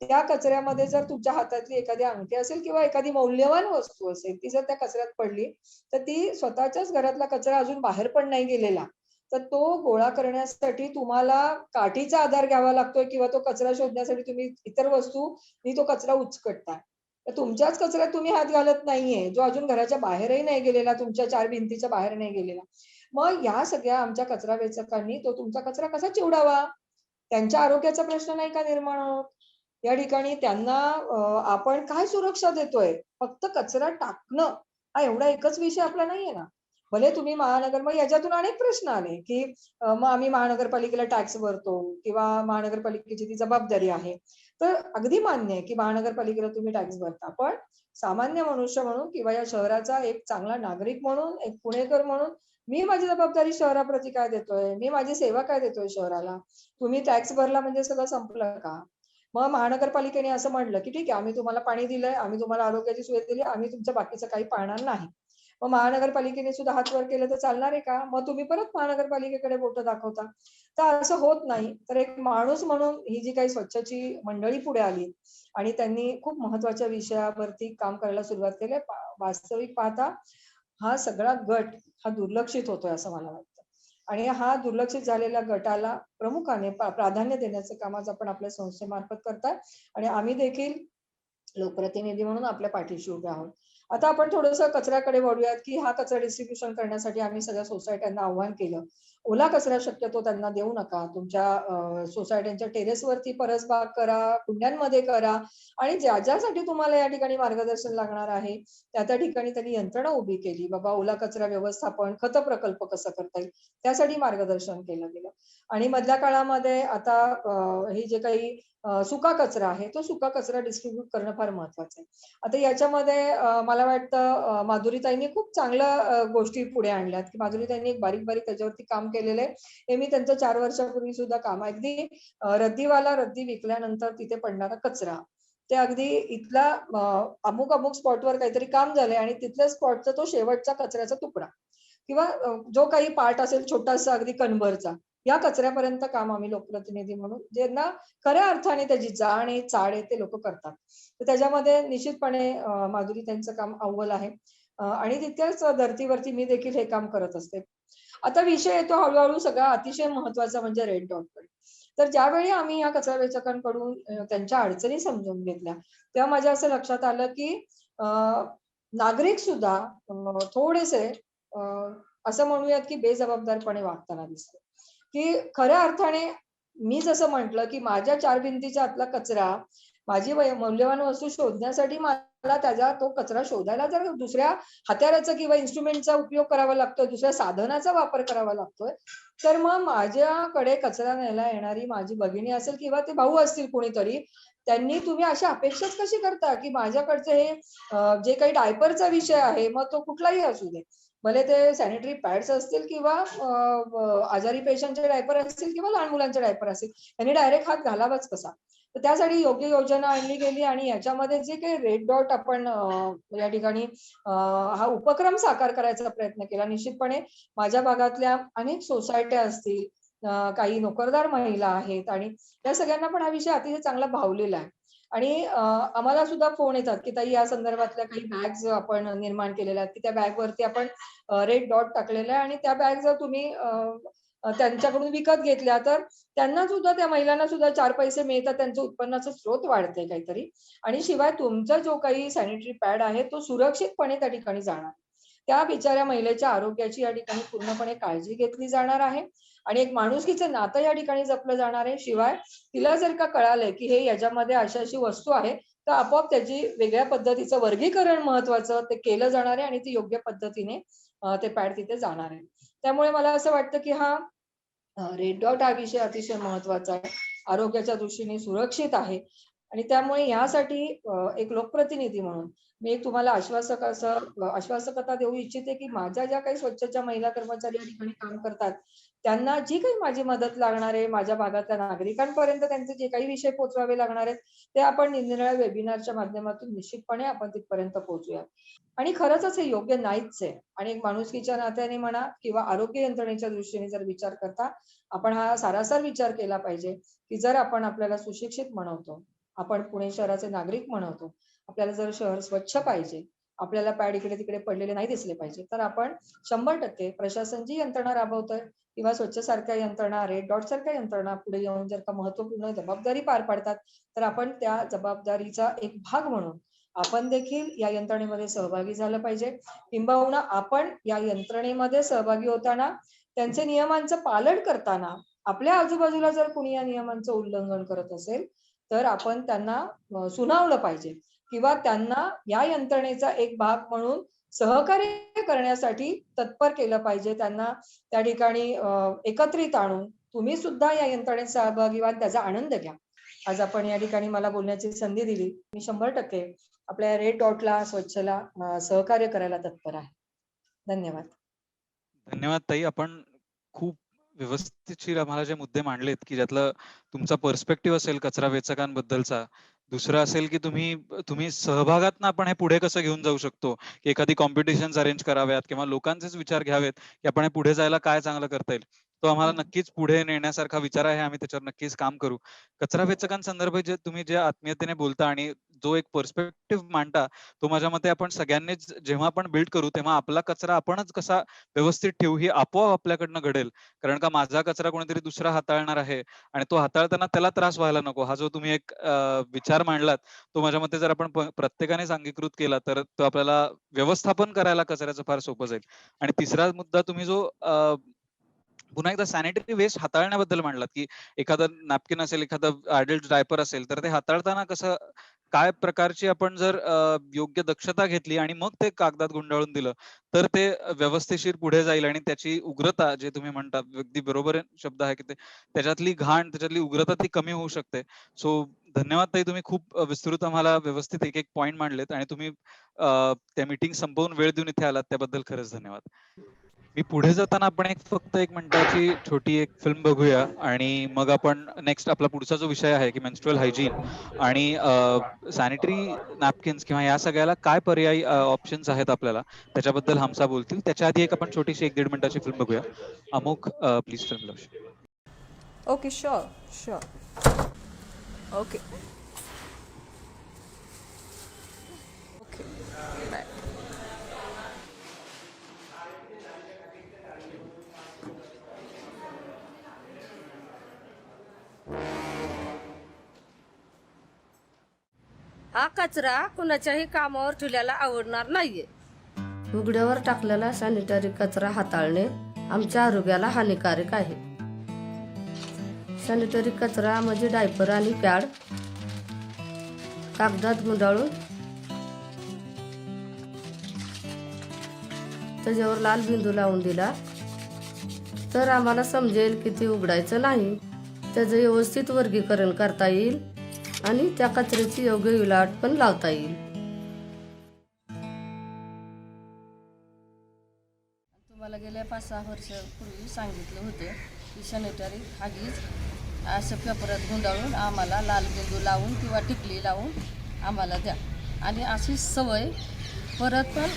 त्या कचऱ्यामध्ये जर तुमच्या हातातली एखादी अंगठी असेल किंवा एखादी मौल्यवान वस्तू असेल, ती जर त्या कचऱ्यात पडली, तर ती स्वतःच्याच घरातला कचरा अजून बाहेर पण नाही गेलेला, तर तो गोळा करण्यासाठी तुम्हाला काठीचा आधार घ्यावा लागतोय किंवा तो कचरा शोधण्यासाठी तुम्ही इतर वस्तू तो कचरा उचकटताय. तर तुमच्याच कचऱ्यात तुम्ही हात घालत नाहीये, जो अजून घराच्या बाहेरही नाही गेलेला, तुमच्या 4 भिंतीच्या बाहेर नाही गेलेला. मग या सगळ्या आमच्या कचरा वेचकांनी तो तुमचा कचरा कसा चिवडावा? त्यांच्या आरोग्याचा प्रश्न नाही का निर्माण होत? या ठिकाणी त्यांना आपण काय सुरक्षा देतोय? फक्त कचरा टाकणं हा एवढा एकच विषय आपला नाहीये ना. भले तुम्ही मग याच्यातून अनेक प्रश्न आले, की मग आम्ही महानगरपालिकेला टॅक्स भरतो किंवा महानगरपालिकेची ती जबाबदारी आहे. तर अगदी मान्य आहे, की महानगरपालिकेला तुम्ही टॅक्स भरता. पण सामान्य मनुष्य म्हणून किंवा या शहराचा एक चांगला नागरिक म्हणून, एक पुणेकर म्हणून मी माझी जबाबदारी शहराप्रती काय देतोय? मी माझी सेवा काय देतोय शहराला? तुम्ही टॅक्स भरला म्हणजे सगळं संपलं का? मग महानगरपालिकेने असं म्हणलं, की ठीक आहे, आम्ही तुम्हाला पाणी दिलंय, आम्ही तुम्हाला आरोग्याची सोय दिली, आम्ही तुमचं बाकीचं काही पाळणार नाही. मग महानगरपालिकेने सुद्धा हात वर केलं तर चालणार आहे का? मग तुम्ही परत महानगरपालिकेकडे बोटं दाखवता. तर असं होत नाही. तर एक माणूस म्हणून ही जी काही स्वच्छची मंडळी पुढे आली आणि त्यांनी खूप महत्त्वाच्या विषयावरती काम करायला सुरुवात केली. वास्तविक पाहता हा सगळा गट हा दुर्लक्षित होतोय असं मला वाटतं. आणि हा दुर्लक्षित झालेल्या गटाला प्रमुखाने प्राधान्य देण्याचं काम आज आपण आपल्या संस्थेमार्फत करताय आणि आम्ही देखील लोकप्रतिनिधी म्हणून आपल्या पाठीशी उभे आहोत. आता आपण थोडंसं कचऱ्याकडे वळूयात, की हा कचरा डिस्ट्रिब्युशन करण्यासाठी आम्ही सगळ्या सोसायट्यांना आव्हान केलं. ओला कचरा शक्यतो त्यांना देऊ नका. तुमच्या सोसायट्यांच्या टेरेसवरती परसबाग करा, कुंड्यांमध्ये करा आणि ज्यासाठी तुम्हाला या ठिकाणी मार्गदर्शन लागणार आहे, त्या ठिकाणी त्यांनी यंत्रणा उभी केली. बाबा ओला कचरा व्यवस्थापन, खत प्रकल्प कसं करता येईल, त्यासाठी मार्गदर्शन केलं गेलं. आणि मधल्या काळामध्ये आता हे जे काही सुका कचरा आहे, तो सुका कचरा डिस्ट्रिब्यूट करणं फार महत्वाचं आहे. आता याच्यामध्ये मला वाटतं माधुरीताईंनी खूप चांगल्या गोष्टी पुढे आणल्यात, की माधुरीताईंनी एक बारीक-बारीक त्याच्यावरती काम केलेलं आहे. हे मी त्यांचं 4 वर्षापूर्वी सुद्धा काम अगदी रद्दीवाला रद्दी विकल्यानंतर तिथे पडणारा कचरा, ते अगदी इथला अमुक-अमुक स्पॉटवर काहीतरी काम झालंय आणि तिथल्या स्पॉटचा तो शेवटचा कचऱ्याचा तुकडा किंवा जो काही पार्ट असेल छोटासा अगदी कणभरचा, या कचऱ्यापर्यंत काम आम्ही लोकप्रतिनिधी म्हणून ज्यांना खऱ्या अर्थाने त्याची जाण आहे, चाड आहे ते लोकं करतात. तर त्याच्यामध्ये निश्चितपणे माधुरी त्यांचं काम अव्वल आहे. आणि तितक्याच धर्तीवरती मी देखील हे काम करत असते. आता विषय येतो हळू सगळा अतिशय महत्त्वाचा म्हणजे रेड डॉटकडे. तर ज्यावेळी आम्ही या कचरा वेचकांकडून त्यांच्या अडचणी समजून घेतल्या, तेव्हा माझ्या असं लक्षात आलं, की अ, नागरिक सुद्धा थोडेसे अ, असं म्हणूयात, की बेजबाबदारपणे वागताना दिसतात. की खऱ्या अर्थाने मी जसं म्हटलं, की माझ्या 4 भिंतीच्या आतला कचरा, माझी मौल्यवान वस्तू शोधण्यासाठी मला त्याचा तो कचरा शोधायला जर दुसऱ्या हत्याराचा किंवा इन्स्ट्रुमेंटचा उपयोग करावा लागतोय, दुसऱ्या साधनाचा वापर करावा लागतोय, तर मग माझ्याकडे कचरा न्यायला येणारी माझी भगिनी असेल किंवा ते भाऊ असतील कोणीतरी, त्यांनी तुम्ही अशी अपेक्षाच कशी करता, की माझ्याकडचे हे जे काही डायपरचा विषय आहे, मग तो कुठलाही असू दे. भले ते सॅनिटरी पॅड्स असतील किंवा आजारी पेशंटचे डायपर असतील किंवा लहान मुलांचे डायपर असतील, त्यांनी डायरेक्ट हात घालावाच कसा? तर त्यासाठी योग्य योजना आणली गेली आणि याच्यामध्ये जे काही रेड डॉट आपण या ठिकाणी हा उपक्रम साकार करायचा प्रयत्न केला. निश्चितपणे माझ्या भागातल्या अनेक सोसायट्या असतील, काही नोकरदार महिला आहेत आणि या सगळ्यांना पण हा विषय अतिशय चांगला भावलेला आहे. आणि आम्हाला सुद्धा फोन येतात, की ताई या संदर्भातल्या काही बॅग्स आपण निर्माण केलेल्या आहेत, की त्या बॅगवरती आपण रेड डॉट टाकलेला आहे आणि त्या बॅग जर तुम्ही त्यांच्याकडून विकत घेतल्या तर त्यांना सुद्धा त्या महिलांना सुद्धा 4 पैसे मिळतात. त्यांचं उत्पन्नाचा स्रोत वाढतंय काहीतरी आणि शिवाय तुमचा जो काही सॅनिटरी पॅड आहे तो सुरक्षितपणे त्या ठिकाणी जाणार. त्या बिचाऱ्या महिलेच्या आरोग्याची या ठिकाणी पूर्णपणे काळजी घेतली जाणार आहे आणि एक माणुसकीचं नातं या ठिकाणी जपलं जाणार आहे. शिवाय तिला जर का कळालंय, की हे याच्यामध्ये अशी वस्तू आहे, तर आपोआप त्याची वेगळ्या पद्धतीचं वर्गीकरण महत्त्वाचं ते केलं जाणार आहे आणि ती योग्य पद्धतीने ते पॅड तिथे जाणार आहे. त्यामुळे मला असं वाटतं, की हा रेड डॉट हा विषय अतिशय महत्त्वाचा आहे. आरोग्याच्या दृष्टीने सुरक्षित आहे आणि त्यामुळे यासाठी एक लोकप्रतिनिधी म्हणून मी एक तुम्हाला आश्वासकता देऊ इच्छिते, की माझ्या ज्या काही स्वच्छच्या महिला कर्मचारी या ठिकाणी काम करतात, त्यांना जी काही माझी मदत लागणार आहे, माझ्या भागातल्या नागरिकांपर्यंत त्यांचे जे काही विषय पोहोचवावे लागणार आहेत, ते आपण निरनिराळ्या वेबिनारच्या माध्यमातून निश्चितपणे आपण तिथपर्यंत पोहोचूया. आणि खरंच हे योग्य नाहीच आहे आणि एक माणुसकीच्या नात्याने म्हणा किंवा आरोग्य यंत्रणेच्या दृष्टीने जर विचार करता, आपण हा सारासार विचार केला पाहिजे, की जर आपण आपल्याला सुशिक्षित म्हणवतो, आपण पुणे शहराचे नागरिक म्हणवतो, आपल्याला जर शहर स्वच्छ पाहिजे, आपल्याला पॅड इकडे-तिकडे पडलेले नाही दिसले पाहिजे, तर आपण 100% प्रशासन जी यंत्रणा राबवतंय किंवा स्वच्छ सारख्या यंत्रणा, रेड डॉट सारख्या यंत्रणा पुढे येऊन जर का महत्त्वपूर्ण जबाबदारी पार पाडतात, तर आपण त्या जबाबदारीचा एक भाग म्हणून आपण देखील या यंत्रणेमध्ये सहभागी झालं पाहिजे. किंबहुना आपण या यंत्रणेमध्ये सहभागी होताना त्यांचे नियमांचं पालन करताना आपल्या आजूबाजूला जर कुणी या नियमांचं उल्लंघन करत असेल तर आपण त्यांना सुनावलं पाहिजे किंवा त्यांना या यंत्रणेचा एक भाग म्हणून सहकार्य करण्यासाठी तत्पर केलं पाहिजे. त्यांना त्या ठिकाणी एकत्रित आणून तुम्ही सुद्धा या यंत्रणेत सहभागी व्हा, त्याचा आनंद घ्या. आज आपण या ठिकाणी मला बोलण्याची संधी दिली. मी 100% आपल्या रेड डॉटला स्वच्छला सहकार्य करायला तत्पर आहे. धन्यवाद. धन्यवाद ताई. आपण खूप व्यवस्थितशीर आम्हाला जे मुद्दे मांडलेत की ज्यातलं तुमचा पर्स्पेक्टिव्ह असेल कचरा वेचकांबद्दलचा, दुसरं असेल की तुम्ही सहभागात आपण हे पुढे कसं घेऊन जाऊ शकतो, की एखादी कॉम्पिटिशन्स अरेंज कराव्यात किंवा लोकांचेच विचार घ्यावेत की आपण हे पुढे जायला काय चांगलं करता येईल, तो आम्हाला नक्कीच पुढे नेण्यासारखा विचार आहे. आम्ही त्याच्यावर नक्कीच काम करू. कचरा वेचकांसंदर्भात जे तुम्ही जे आत्मीयतेने बोलता आणि जो एक पर्स्पेक्टिव्ह मांडता, तो माझ्या मते आपण सगळ्यांनीच जेव्हा आपण बिल्ड करू तेव्हा आपला कचरा आपणच कसा व्यवस्थित ठेवू ही आपोआप आपल्याकडनं घडेल. कारण का माझा कचरा कोणीतरी दुसरा हाताळणार आहे आणि तो हाताळताना त्याला त्रास व्हायला नको. हा जो तुम्ही एक विचार मांडलात तो माझ्या मते जर आपण प्रत्येकानेच अंगीकृत केला तर तो आपल्याला व्यवस्थापन करायला कचऱ्याचं फार सोपं जाईल. आणि तिसरा मुद्दा तुम्ही जो पुन्हा एकदा सॅनिटरी वेस्ट हाताळण्याबद्दल मांडलात की एखादं नॅपकिन असेल, एखादं अडल्ट डायपर असेल तर ते हाताळताना कसं काय प्रकारची आपण जर योग्य दक्षता घेतली आणि मग ते कागदात गुंडाळून दिलं तर ते व्यवस्थिशीर पुढे जाईल आणि त्याची उग्रता जे तुम्ही म्हणता अगदी बरोबर शब्द आहे की ते त्याच्यातली घाण त्याच्यातली उग्रता ती कमी होऊ शकते. सो धन्यवाद ताई. तुम्ही खूप विस्तृत आम्हाला व्यवस्थित एक एक पॉइंट मांडलेत आणि तुम्ही त्या मीटिंग संपवून वेळ देऊन इथे आलात त्याबद्दल खरंच धन्यवाद. मी पुढे जाताना आपण फक्त 1 मिनिटाची छोटी एक फिल्म बघूया आणि मग आपण नेक्स्ट आपला पुढचा जो विषय आहे की मेन्स्ट्रुअल हायजीन आणि सॅनिटरी नॅपकिन्स किंवा या सगळ्याला काय पर्यायी ऑप्शन्स आहेत आपल्याला त्याच्याबद्दल हमसा बोलतील. त्याच्या आधी आपण छोटीशी 1-1.5 मिनिटाची फिल्म बघूया. अमोक प्लीज फिल्म लावशील. Okay, sure. Okay. Bye. हा कचरा कुणाच्याही कामावर ठेवल्याला आवडणार नाहीये. उघड्यावर टाकलेला सॅनिटरी कचरा हाताळणे आमच्या आरोग्याला हानिकारक आहे. सॅनिटरी कचरा म्हणजे डायपर आणि पॅड कागदात गुंडाळून त्याच्यावर लाल बिंदू लावून दिला तर आम्हाला समजेल की ते उघडायचं नाही. त्याचं व्यवस्थित वर्गीकरण करता येईल आणि त्या कचऱ्याची योग्य विल्हेवाट पण लावता येईल. तुम्हाला गेल्या 5-6 वर्षापूर्वी सांगितलं होतं की सॅनिटरी हागीज असं पेपरात गुंडाळून आम्हाला लाल बिंदू लावून किंवा टिकली लावून आम्हाला द्या आणि अशी सवय परत पण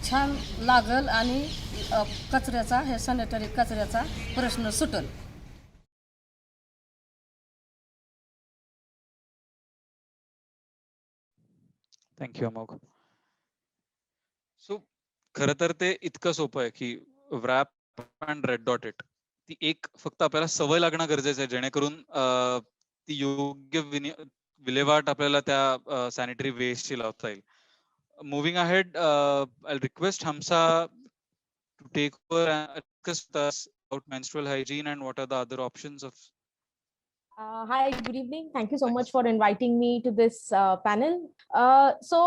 छान लागल आणि कचऱ्याचा हे सॅनिटरी कचऱ्याचा प्रश्न सुटल. Thank you Amok. सो खरं तर ते इतकं सोपं आहे की wrap and red dot it. ती एक फक्त आपल्याला सवय लागणं गरजेचं आहे जेणेकरून ती योग्य विल्हेवाट आपल्याला त्या सॅनिटरी वेस्टची लावता येईल. Moving ahead, I request Hamsa to take over and discuss with us about menstrual hygiene and what are the other options of. Hi, good evening. Thank you so much for inviting me to this panel. So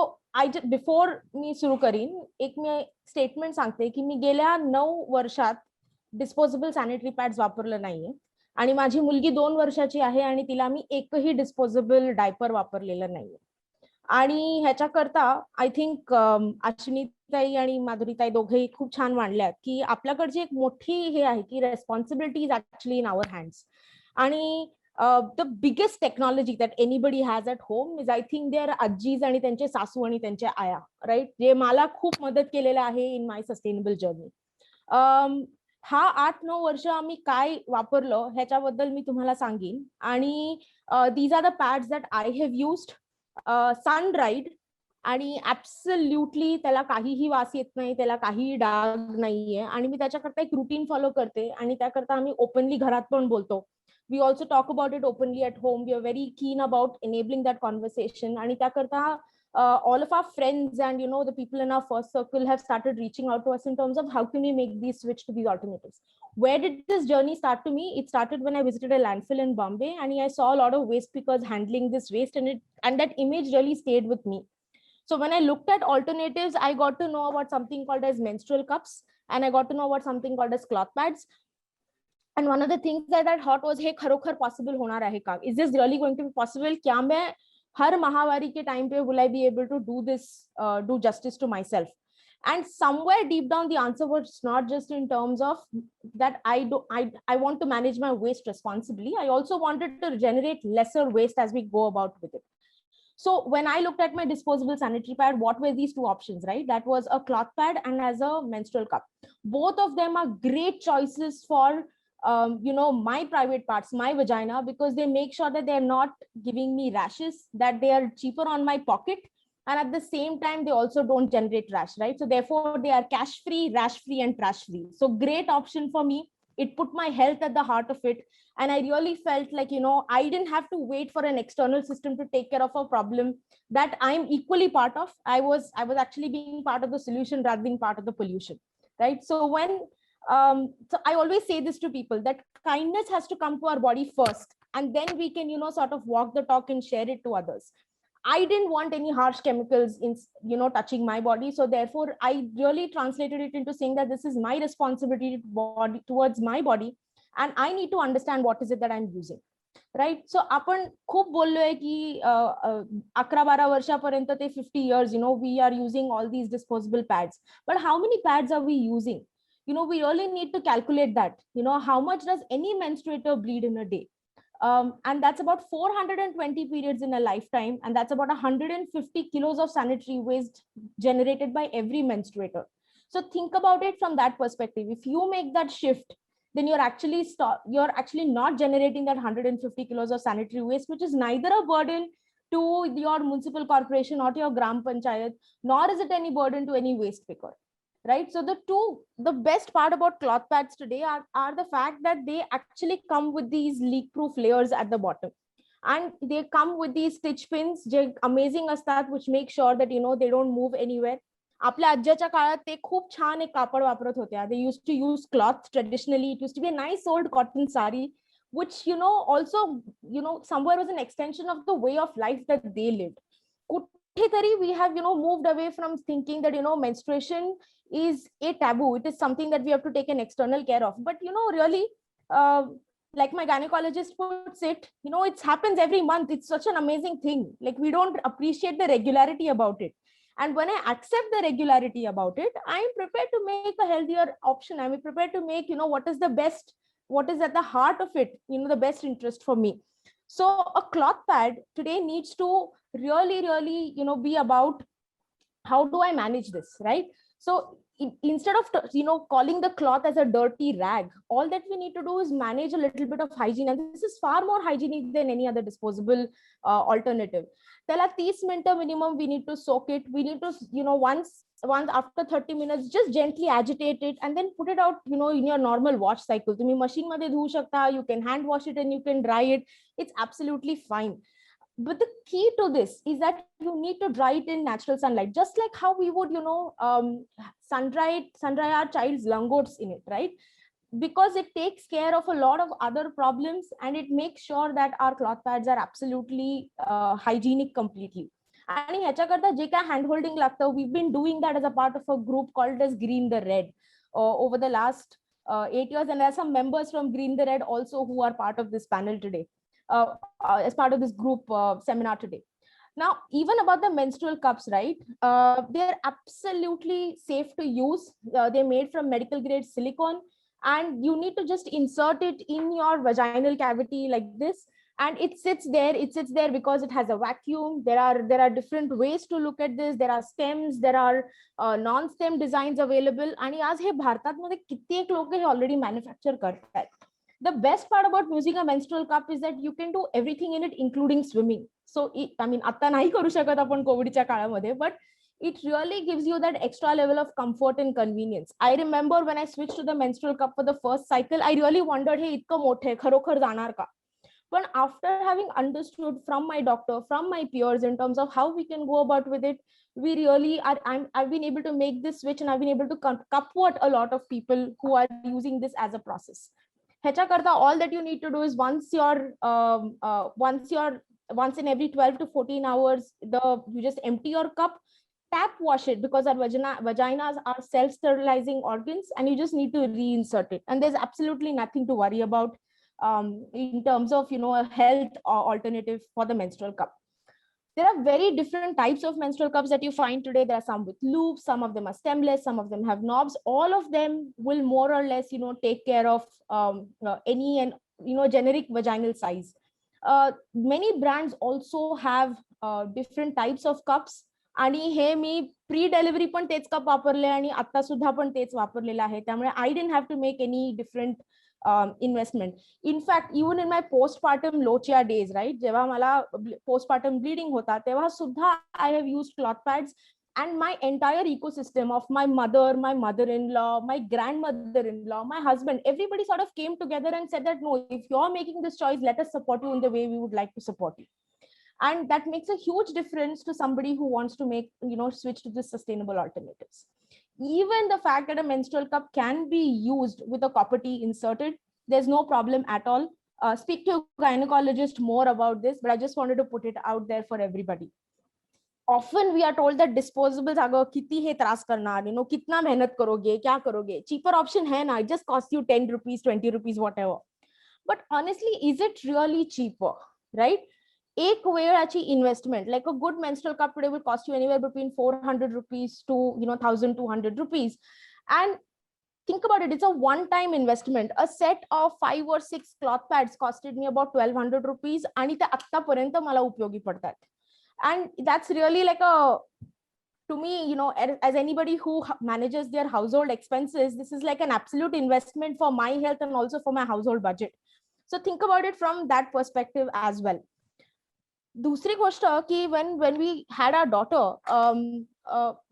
before मी सुरू करीन एक मी स्टेटमेंट सांगते की मी गेल्या 9 वर्षात डिस्पोजेबल सॅनिटरी पॅड्स वापरलं नाहीये आणि माझी मुलगी 2 वर्षाची आहे आणि तिला मी एकही डिस्पोजेबल डायपर वापरलेलं नाहीये. आणि ह्याच्याकरता आय थिंक अश्विनीताई आणि माधुरीताई दोघेही खूप छान मांडल्यात की आपल्याकडची एक मोठी हे आहे की responsibility is actually in our hands. आणि the biggest technology that anybody has at home is I think their ajis आणि त्यांचे सासू आणि त्यांच्या आया, राईट, जे मला खूप मदत केलेलं आहे इन माय सस्टेनेबल जर्नी. हा 8-9 वर्ष आम्ही काय वापरलं ह्याच्याबद्दल मी तुम्हाला सांगेन. आणि these are the pads that I have used, sun dried आणि ऍब्सोल्युटली त्याला काहीही वास येत नाही, त्याला काहीही डाग नाहीये आणि मी त्याच्याकरता एक रुटीन फॉलो करते आणि त्याकरता आम्ही ओपनली घरात पण बोलतो. We also talk about it openly at home. We are very keen about enabling that conversation. आणि त्याकरता all of our friends and the people in our first circle have started reaching out to us in terms of how can we make these switch to these alternatives. Where did this journey start to me? It started when I visited a landfill in Bombay, and I saw a lot of waste pickers handling this waste, and that image really stayed with me. So when I looked at alternatives, I got to know about something called as menstrual cups, and I got to know about something called as cloth pads. And one of the things that I thought was, hey, खरोखर possible होना रहेगा. Is this really going to be possible? क्या मैं हर महावारी के time pay will I be able to do this, do justice to myself? And somewhere deep down, the answer was not just in terms of that I want to manage my waste responsibly. I also wanted to generate lesser waste as we go about with it. So when I looked at my disposable sanitary pad, what were these two options, right? That was a cloth pad and as a menstrual cup. Both of them are great choices for my private parts, my vagina, because they make sure that they're not giving me rashes, that they are cheaper on my pocket, and at the same time they also don't generate rash, right? So therefore they are cash free, rash free, and trash free. So great option for me. It put my health at the heart of it, and I really felt like I didn't have to wait for an external system to take care of a problem that I'm equally part of. I was actually being part of the solution rather than part of the pollution, right? So when so I always say this to people, that kindness has to come to our body first, and then we can sort of walk the talk and share it to others. I didn't want any harsh chemicals in touching my body, so therefore I really translated it into saying that this is my responsibility towards my body, and I need to understand what is it that I'm using, right? So आपण खूप बोललोय की 11-12 वर्षापर्यंत ते 50 years we are using all these disposable pads, but how many pads are we using? We really need to calculate that. How much does any menstruator bleed in a day? And that's about 420 periods in a lifetime, and that's about 150 kilos of sanitary waste generated by every menstruator. So think about it from that perspective. If you make that shift, then you're actually not generating that 150 kilos of sanitary waste, which is neither a burden to your municipal corporation or to your gram panchayat, nor is it any burden to any waste picker. Right. So the best part about cloth pads today are the fact that they actually come with these leak-proof layers at the bottom, and they come with these stitch pins, amazing astat, which make sure that they don't move anywhere. आपल्या आज्याच्या काळात ते खूप छान एक कापड वापरत होत्या. They used to use cloth traditionally. It used to be a nice old cotton sari, which also somewhere was an extension of the way of life that they lived. We have moved away from thinking that menstruation is a taboo. It is something that we have to take an external care of. But really, like my gynecologist puts it, it happens every month. It's such an amazing thing. Like, we don't appreciate the regularity about it. And when I accept the regularity about it, I'm prepared to make a healthier option. I'm prepared to make what is the best, what is at the heart of it, the best interest for me. So a cloth pad today needs to really be about, how do I manage this, right? So instead of calling the cloth as a dirty rag, all that we need to do is manage a little bit of hygiene, and this is far more hygienic than any other disposable alternative. Tell 30 minutes minimum we need to soak it. We need to once after 30 minutes just gently agitate it and then put it out in your normal wash cycle. Tumhi machine मध्ये धुवू शकता, you can hand wash it and you can dry it. It's absolutely fine. But the key to this is that you need to dry it in natural sunlight, just like how we would sun dry our child's langots in it, right? Because it takes care of a lot of other problems, and it makes sure that our cloth pads are absolutely hygienic completely. And ह्याच्याकरता जे काय hand holding लागतं, we've been doing that as a part of a group called as Green the Red over the last 8 years, and there are some members from Green the Red also who are part of this panel today, as part of this group seminar today. Now, even about the menstrual cups, right? They're absolutely safe to use. They're made from medical grade silicone, and you need to just insert it in your vaginal cavity like this, and it sits there. It sits there because it has a vacuum. There are different ways to look at this. There are stems, there are non-stem designs available. आणि आज हे भारतामध्ये कित्येक लोक हे already manufacture करतात. The best part about using a menstrual cup is that you can do everything in it, including swimming. So, आता नाही करू शकत आपण कोविडच्या काळामध्ये, but it really gives you that extra level of comfort and convenience. I remember when I switched to the menstrual cup for the first cycle, I really wondered, hey, इतकं मोठे खरोखर जाणार का? But after having understood from my doctor, from my peers, in terms of how we can go about with it, we really are. I've been able to make this switch, and I've been able to comfort a lot of people who are using this as a process. Hecha karta, all that you need to do is once in every 12 to 14 hours, you just empty your cup, tap wash it, because our vaginas are self-sterilizing organs, and you just need to reinsert it. And there's absolutely nothing to worry about in terms of, a health alternative for the menstrual cup. There are very different types of menstrual cups that you find today. There are some with loops, some of them are stemless, some of them have knobs. All of them will more or less, take care of any and generic vaginal size. Many brands also have different types of cups. आणि हे मी प्री डिलिव्हरी पण तेच कप वापरले आणि आता सुद्धा पण तेच वापरलेलं आहे. त्यामुळे I didn't have to make any different investment. In fact even in my postpartum lochia days, right, जेव्हा मला पोस्टपार्टम ब्लिडिंग होता तेव्हा सुद्धा I have used cloth pads. And my entire ecosystem of my mother, my mother-in-law, my grandmother-in-law, my husband, everybody sort of came together and said that, no, if you're making this choice, let us support you in the way we would like to support you. And that makes a huge difference to somebody who wants to make, switch to this sustainable alternatives. Even the fact that a menstrual cup can be used with a copper T inserted, there's no problem at all. Speak to a gynecologist more about this, but I just wanted to put it out there for everybody. Often we are told that disposables अगर किती हे त्रास करणार, कितना मेहनत करोगे, क्या करोगे, cheaper option है ना, it just costs you 10 rupees, 20 rupees, whatever. But honestly, is it really cheaper, right? एक वेळाची investment, like a good menstrual cup today will cost you anywhere between 400 rupees to 1,200 rupees. And think about it, it's a one-time investment. A set of 5 or 6 cloth pads costed me about 1,200 rupees, आणि ते आत्तापर्यंत मला उपयोगी पडतात. And that's really like to me, as anybody who manages their household expenses, this is like an absolute investment for my health and also for my household budget. So think about it from that perspective as well. दूसरी गोष्ट की when we had our daughter,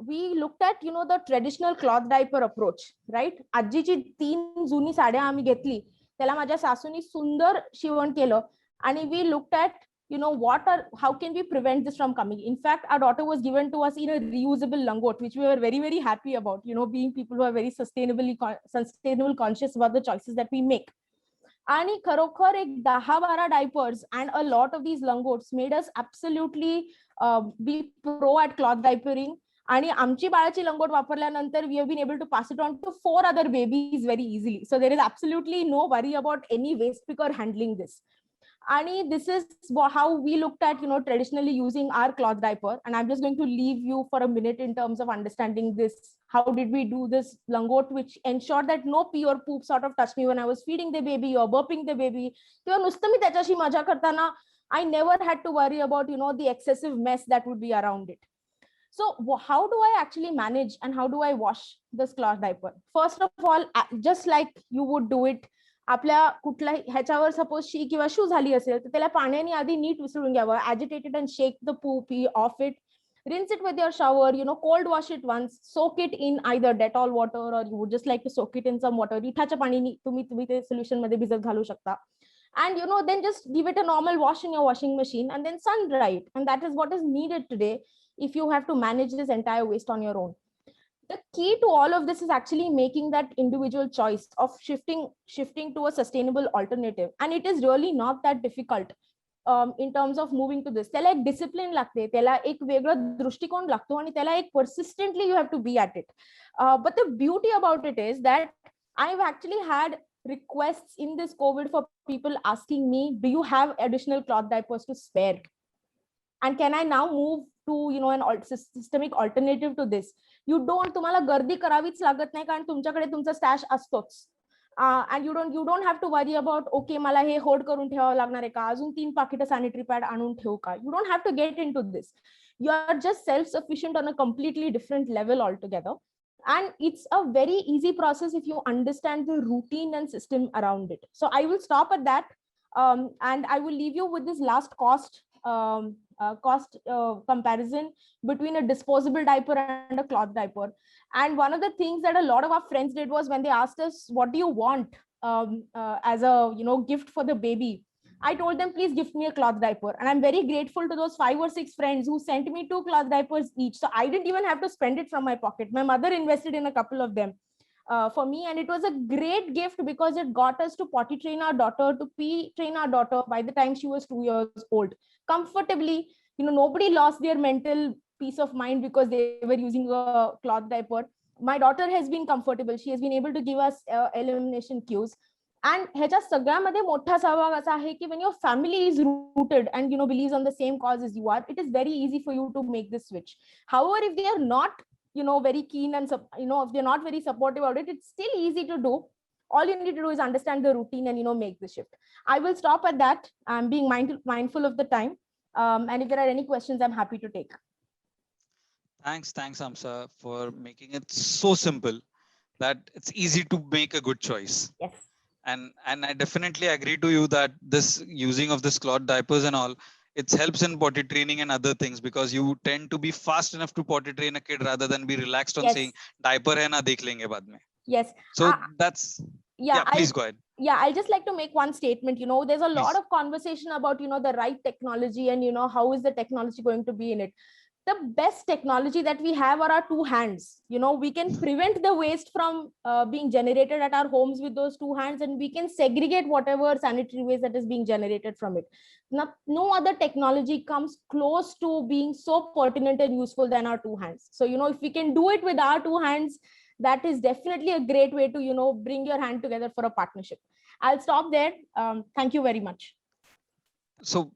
we looked at the traditional cloth diaper approach, right? आजीची 3 जुनी साड्या आम्ही घेतली, त्याला माझ्या सासूनी सुंदर शिवण केलं, आणि we looked at how can we prevent this from coming. In fact, our daughter was given to us in a reusable langot, which we were very, very happy about, being people who are very sustainable conscious about the choices that we make. आणि खरोखर एक 10-12 diapers and a lot of these langots made us absolutely be pro at cloth diapering. आणि आमची बाळाची लंगोट वापरल्यानंतर we have been able to pass it on to 4 other babies very easily. So there is absolutely no worry about any waste picker handling this. And this is how we looked at, traditionally using our cloth diaper. And I'm just going to leave you for a minute in terms of understanding this. How did we do this langot, which ensured that no pee or poop sort of touched me when I was feeding the baby or burping the baby. I never had to worry about, the excessive mess that would be around it. So how do I actually manage and how do I wash this cloth diaper? First of all, just like you would do it, आपल्या कुठल्या ह्याच्यावर सपोज शी किंवा शू झाली असेल तर त्याला पाण्याने आधी नीट विसळून घ्यावं, agitated and shake the pee off it, rinse it with your shower, cold wash it once, soak it in either Dettol water or you would just like to soak it in some water. रिठाच्या पाणीनी तुम्ही ते सोल्युशन मध्ये भिजत घालू शकता. And then just give it a normal wash in your washing machine and then sun dry it. And that is what is needed today if you have to manage this entire waste on your own. The key to all of this is actually making that individual choice of shifting to a sustainable alternative. And it is really not that difficult in terms of moving to this. त्याला एक discipline लागते, त्याला एक वेगळा दृष्टिकोन लागतो, आणि त्याला एक persistently you have to be at it. But the beauty about it is that I've actually had requests in this COVID for people asking me, do you have additional cloth diapers to spare? And can I now move to an systemic alternative to this? You don't, तुम्हाला गर्दी करावीच लागत नाही, कारण तुमच्याकडे तुमचा स्टॅश असतोच. And you don't have to worry about, okay, मला हे होल्ड करून ठेवावं लागणार आहे का, अजून 3 पाकिटं सॅनिटरी पॅड आणून ठेवू का. You don't have to get into this. You are just self-sufficient on a completely different level altogether. And it's a very easy process if you understand the routine and system around it. So I will stop at that, and I will leave you with this last cost comparison between a disposable diaper and a cloth diaper. And one of the things that a lot of our friends did was when they asked us, what do you want as a gift for the baby, I told them, please gift me a cloth diaper. And I'm very grateful to those 5 or 6 friends who sent me 2 cloth diapers each. So I didn't even have to spend it from my pocket. My mother invested in a couple of them for me. And it was a great gift because it got us to potty train our daughter, to pee train our daughter by the time she was 2 years old. Comfortably, nobody lost their mental peace of mind because they were using a cloth diaper. My daughter has been comfortable. She has been able to give us elimination cues. And ह्याच्या सगळ्यामध्ये मोठा सहभाग असा आहे की when your family is rooted and believes on the same cause as you are, it is very easy for you to make this switch. However, if they are not very keen and if they're not very supportive about it, it's still easy to do. All you need to do is understand the routine and make the shift. I will stop at that. I'm being mindful of the time, and if there are any questions, I'm happy to take. Thanks, Amsa, for making it so simple that it's easy to make a good choice. Yes. And I definitely agree to you that this using of this cloth diapers and all, it helps in potty training and other things, because you tend to be fast enough to potty train a kid rather than be relaxed on saying diaper hai na, dekh lenge baad mein. Yes. So that's please go ahead. Yeah, I'll just like to make one statement. There's a lot of conversation about the right technology and how is the technology going to be in it. The best technology that we have are our 2 hands. We can prevent the waste from being generated at our homes with those 2 hands, and we can segregate whatever sanitary waste that is being generated from it. No other technology comes close to being so pertinent and useful than our 2 hands. So, if we can do it with our 2 hands, that is definitely a great way to, bring your hand together for a partnership. I'll stop there. Thank you very much. So,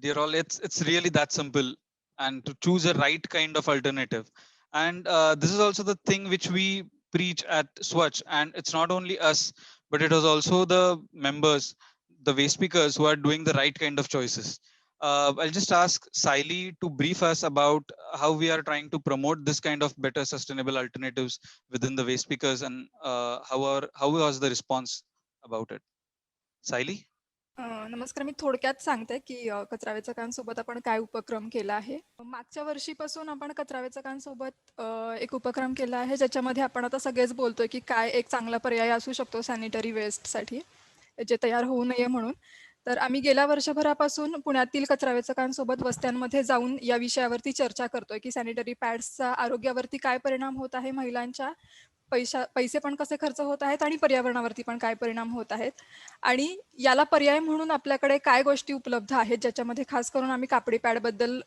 dear all, it's really that simple. And to choose a right kind of alternative. And this is also the thing which we preach at Swachh. And it's not only us, but it was also the members, the waste speakers, who are doing the right kind of choices. I'll just ask Saili to brief us about how we are trying to promote this kind of better sustainable alternatives within the waste speakers, and how was the response about it. Saili? नमस्कार. मी थोडक्यात सांगते की कचरा वेचकांसोबत आपण काय उपक्रम केला आहे. मागच्या वर्षीपासून आपण कचरा वेचकांसोबत एक उपक्रम केला आहे, ज्याच्यामध्ये आपण आता सगळेच बोलतोय की काय एक चांगला पर्याय असू शकतो सॅनिटरी वेस्टसाठी, जे तयार होऊ नये म्हणून. तर आम्ही गेल्या वर्षभरापासून पुण्यातील कचरा वेचकांसोबत वस्त्यांमध्ये जाऊन या विषयावरती चर्चा करतोय की सॅनिटरी पॅड्सचा आरोग्यावरती काय परिणाम होत आहे, महिलांच्या पैसे पण कसे खर्च होत आहेत आणि पर्यावरणावरती पण काय परिणाम होत आहेत, आणि याला पर्याय म्हणून आपल्याकडे काय गोष्टी उपलब्ध आहेत, ज्याच्यामध्ये खास करून आम्ही कापडी पॅडबद्दल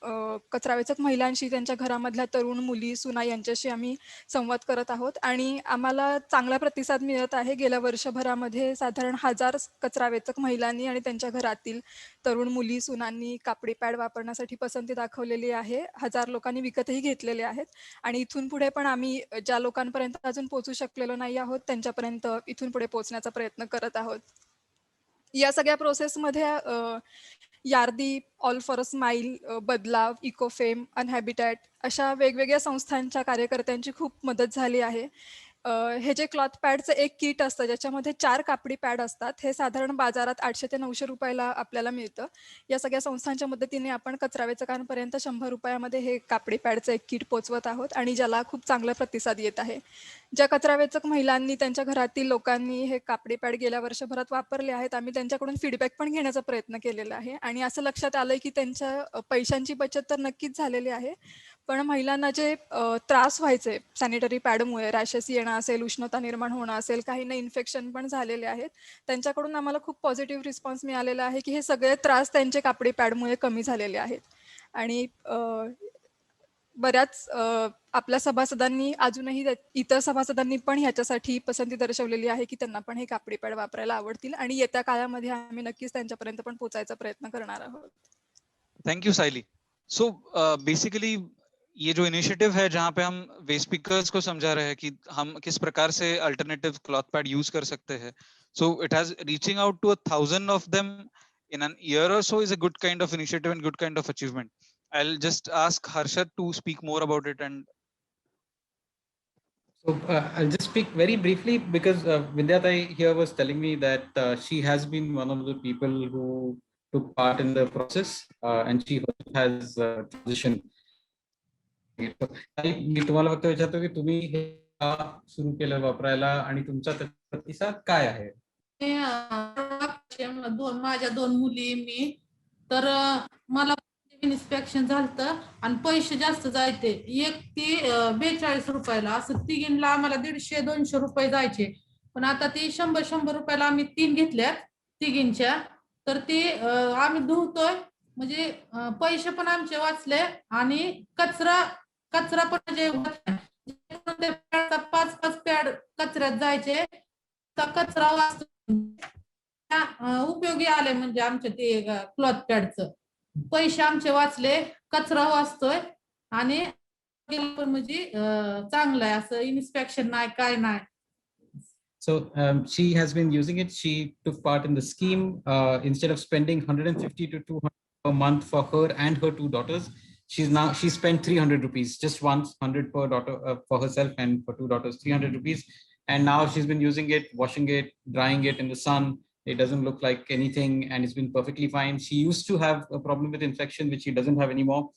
कचरा वेचक महिलांशी, त्यांच्या घरामधल्या तरुण मुली, सुना यांच्याशी आम्ही संवाद करत आहोत. आणि आम्हाला चांगला प्रतिसाद मिळत आहे. गेल्या वर्षभरामध्ये साधारण 1000 कचरा वेचक महिलांनी आणि त्यांच्या घरातील तरुण मुली, सुनांनी कापडी पॅड वापरण्यासाठी पसंती दाखवलेली आहे. 1000 लोकांनी विकतही घेतलेले आहेत. आणि इथून पुढे पण आम्ही ज्या लोकांपर्यंत अजून पोहोचू शकलेलो नाही आहोत, त्यांच्यापर्यंत इथून पुढे पोहोचण्याचा प्रयत्न करत आहोत. या सगळ्या प्रोसेसमध्ये Yardi, all for a smile, बदलाव, इकोफेम, अनहॅबिटॅट अशा वेगवेगळ्या संस्थांच्या कार्यकर्त्यांची खूप मदत झाली आहे. हे जे क्लॉथ पॅडचं एक किट असतं, ज्याच्यामध्ये 4 कापडी पॅड असतात, हे साधारण बाजारात 800 ते 900 रुपयाला आपल्याला मिळतं. या सगळ्या संस्थांच्या मदतीने आपण कचरा वेचकांपर्यंत 100 रुपयामध्ये हे कापडी पॅडचं एक किट पोचवत आहोत, आणि ज्याला खूप चांगला प्रतिसाद येत आहे. ज्या कचरा वेचक महिलांनी, त्यांच्या घरातील लोकांनी हे कापडी पॅड गेल्या वर्षभरात वापरले आहेत, आम्ही त्यांच्याकडून फीडबॅक पण घेण्याचा प्रयत्न केलेला आहे. आणि असं लक्षात आलंय की त्यांच्या पैशांची बचत तर नक्कीच झालेली आहे, पण महिलांना जे त्रास व्हायचे सॅनिटरी पॅडमुळे, रॅशेस येणं असेल, उष्णता निर्माण होणं असेल, काहींना इन्फेक्शन पण झालेले आहेत, त्यांच्याकडून आम्हाला खूप पॉझिटिव्ह रिस्पॉन्स मिळालेला आहे की हे सगळे त्रास त्यांचे कापडी पॅडमुळे कमी झालेले आहेत. आणि बऱ्याच आपल्या सभासदांनी, अजूनही इतर सभासदांनी पण ह्याच्यासाठी पसंती दर्शवलेली आहे की त्यांना पण हे कापडी पॅड वापरायला आवडतील, आणि येत्या काळामध्ये आम्ही नक्कीच त्यांच्यापर्यंत पण पोहोचायचा प्रयत्न करणार आहोत. Thank you Saili. So basically ये जो इनिशिएटिव है, जहाँ पे हम वेस्ट स्पीकर्स को समझा रहे हैं कि हम किस प्रकार से अल्टरनेटिव क्लॉथ पैड यूज कर सकते हैं, so it has reaching out to 1000 of them in an year or so is a good kind of initiative and good kind of achievement. I'll just ask Harshad to speak more about it. And so I'll just speak very briefly because Vidyatai here was telling me that she has been one of the people who took part in the process and she has transitioned. मी तुम्हाला फक्त विचारतो की तुम्ही हे सुरू केलं वापरायला आणि तुमचा प्रतिसाद काय आहे? माझ्या 2 मुली मी तर मला इन्स्पेक्शन झालं आणि पैसे जास्त जायचे. एक ती 42 रुपयाला, असं तिघींना आम्हाला 150-200 रुपये जायचे. पण आता ती 100-100 रुपयाला आम्ही 3 घेतल्यात तिघींच्या. तर ती आम्ही धुतोय म्हणजे पैसे पण आमचे वाचले आणि कचरा पण म्हणजे 5-5 पॅड कचऱ्यात जायचे, तर कचरा वाचतो उपयोगी आले म्हणजे आमच्या ते क्लॉथ पॅडचं. पैसे आमचे वाचले, कचरा वाचतोय आणि पण म्हणजे चांगलं आहे, असं इन्स्पेक्शन नाही काय नाही. So she has been using it. She took part in the scheme. Instead of spending 150 to 200 per month for her and her 2 daughters, she spent 300 rupees just once, 100 per daughter for herself and for 2 daughters, 300 rupees. And now she's been using it, washing it, drying it in the sun. It doesn't look like anything, and it's been perfectly fine. She used to have a problem with infection, which she doesn't have anymore.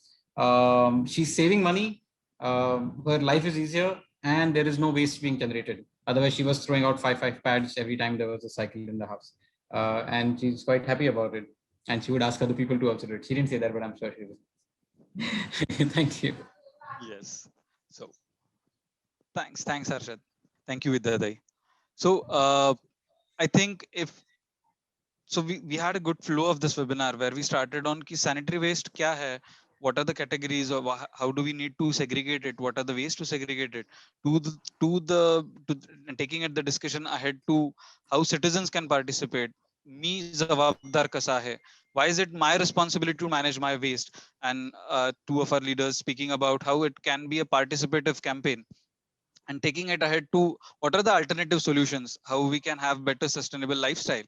She's saving money. Her life is easier, and there is no waste being generated. Otherwise, she was throwing out 5 pads every time there was a cycle in the house. And she's quite happy about it. And she would ask other people to also do it. She didn't say that, but I'm sure she will. Thank you. Yes. So thanks, Harshad. Thank you, Vidya. So I think we had a good flow of this webinar where we started on ki sanitary waste kya hai, what are the categories, or how do we need to segregate it, what are the ways to segregate it, to taking it the discussion ahead to how citizens can participate. Me jawabdar kasa hai, why is it my responsibility to manage my waste, and 2 of our leaders speaking about how it can be a participative campaign, and taking it ahead to what are the alternative solutions, how we can have better sustainable lifestyle.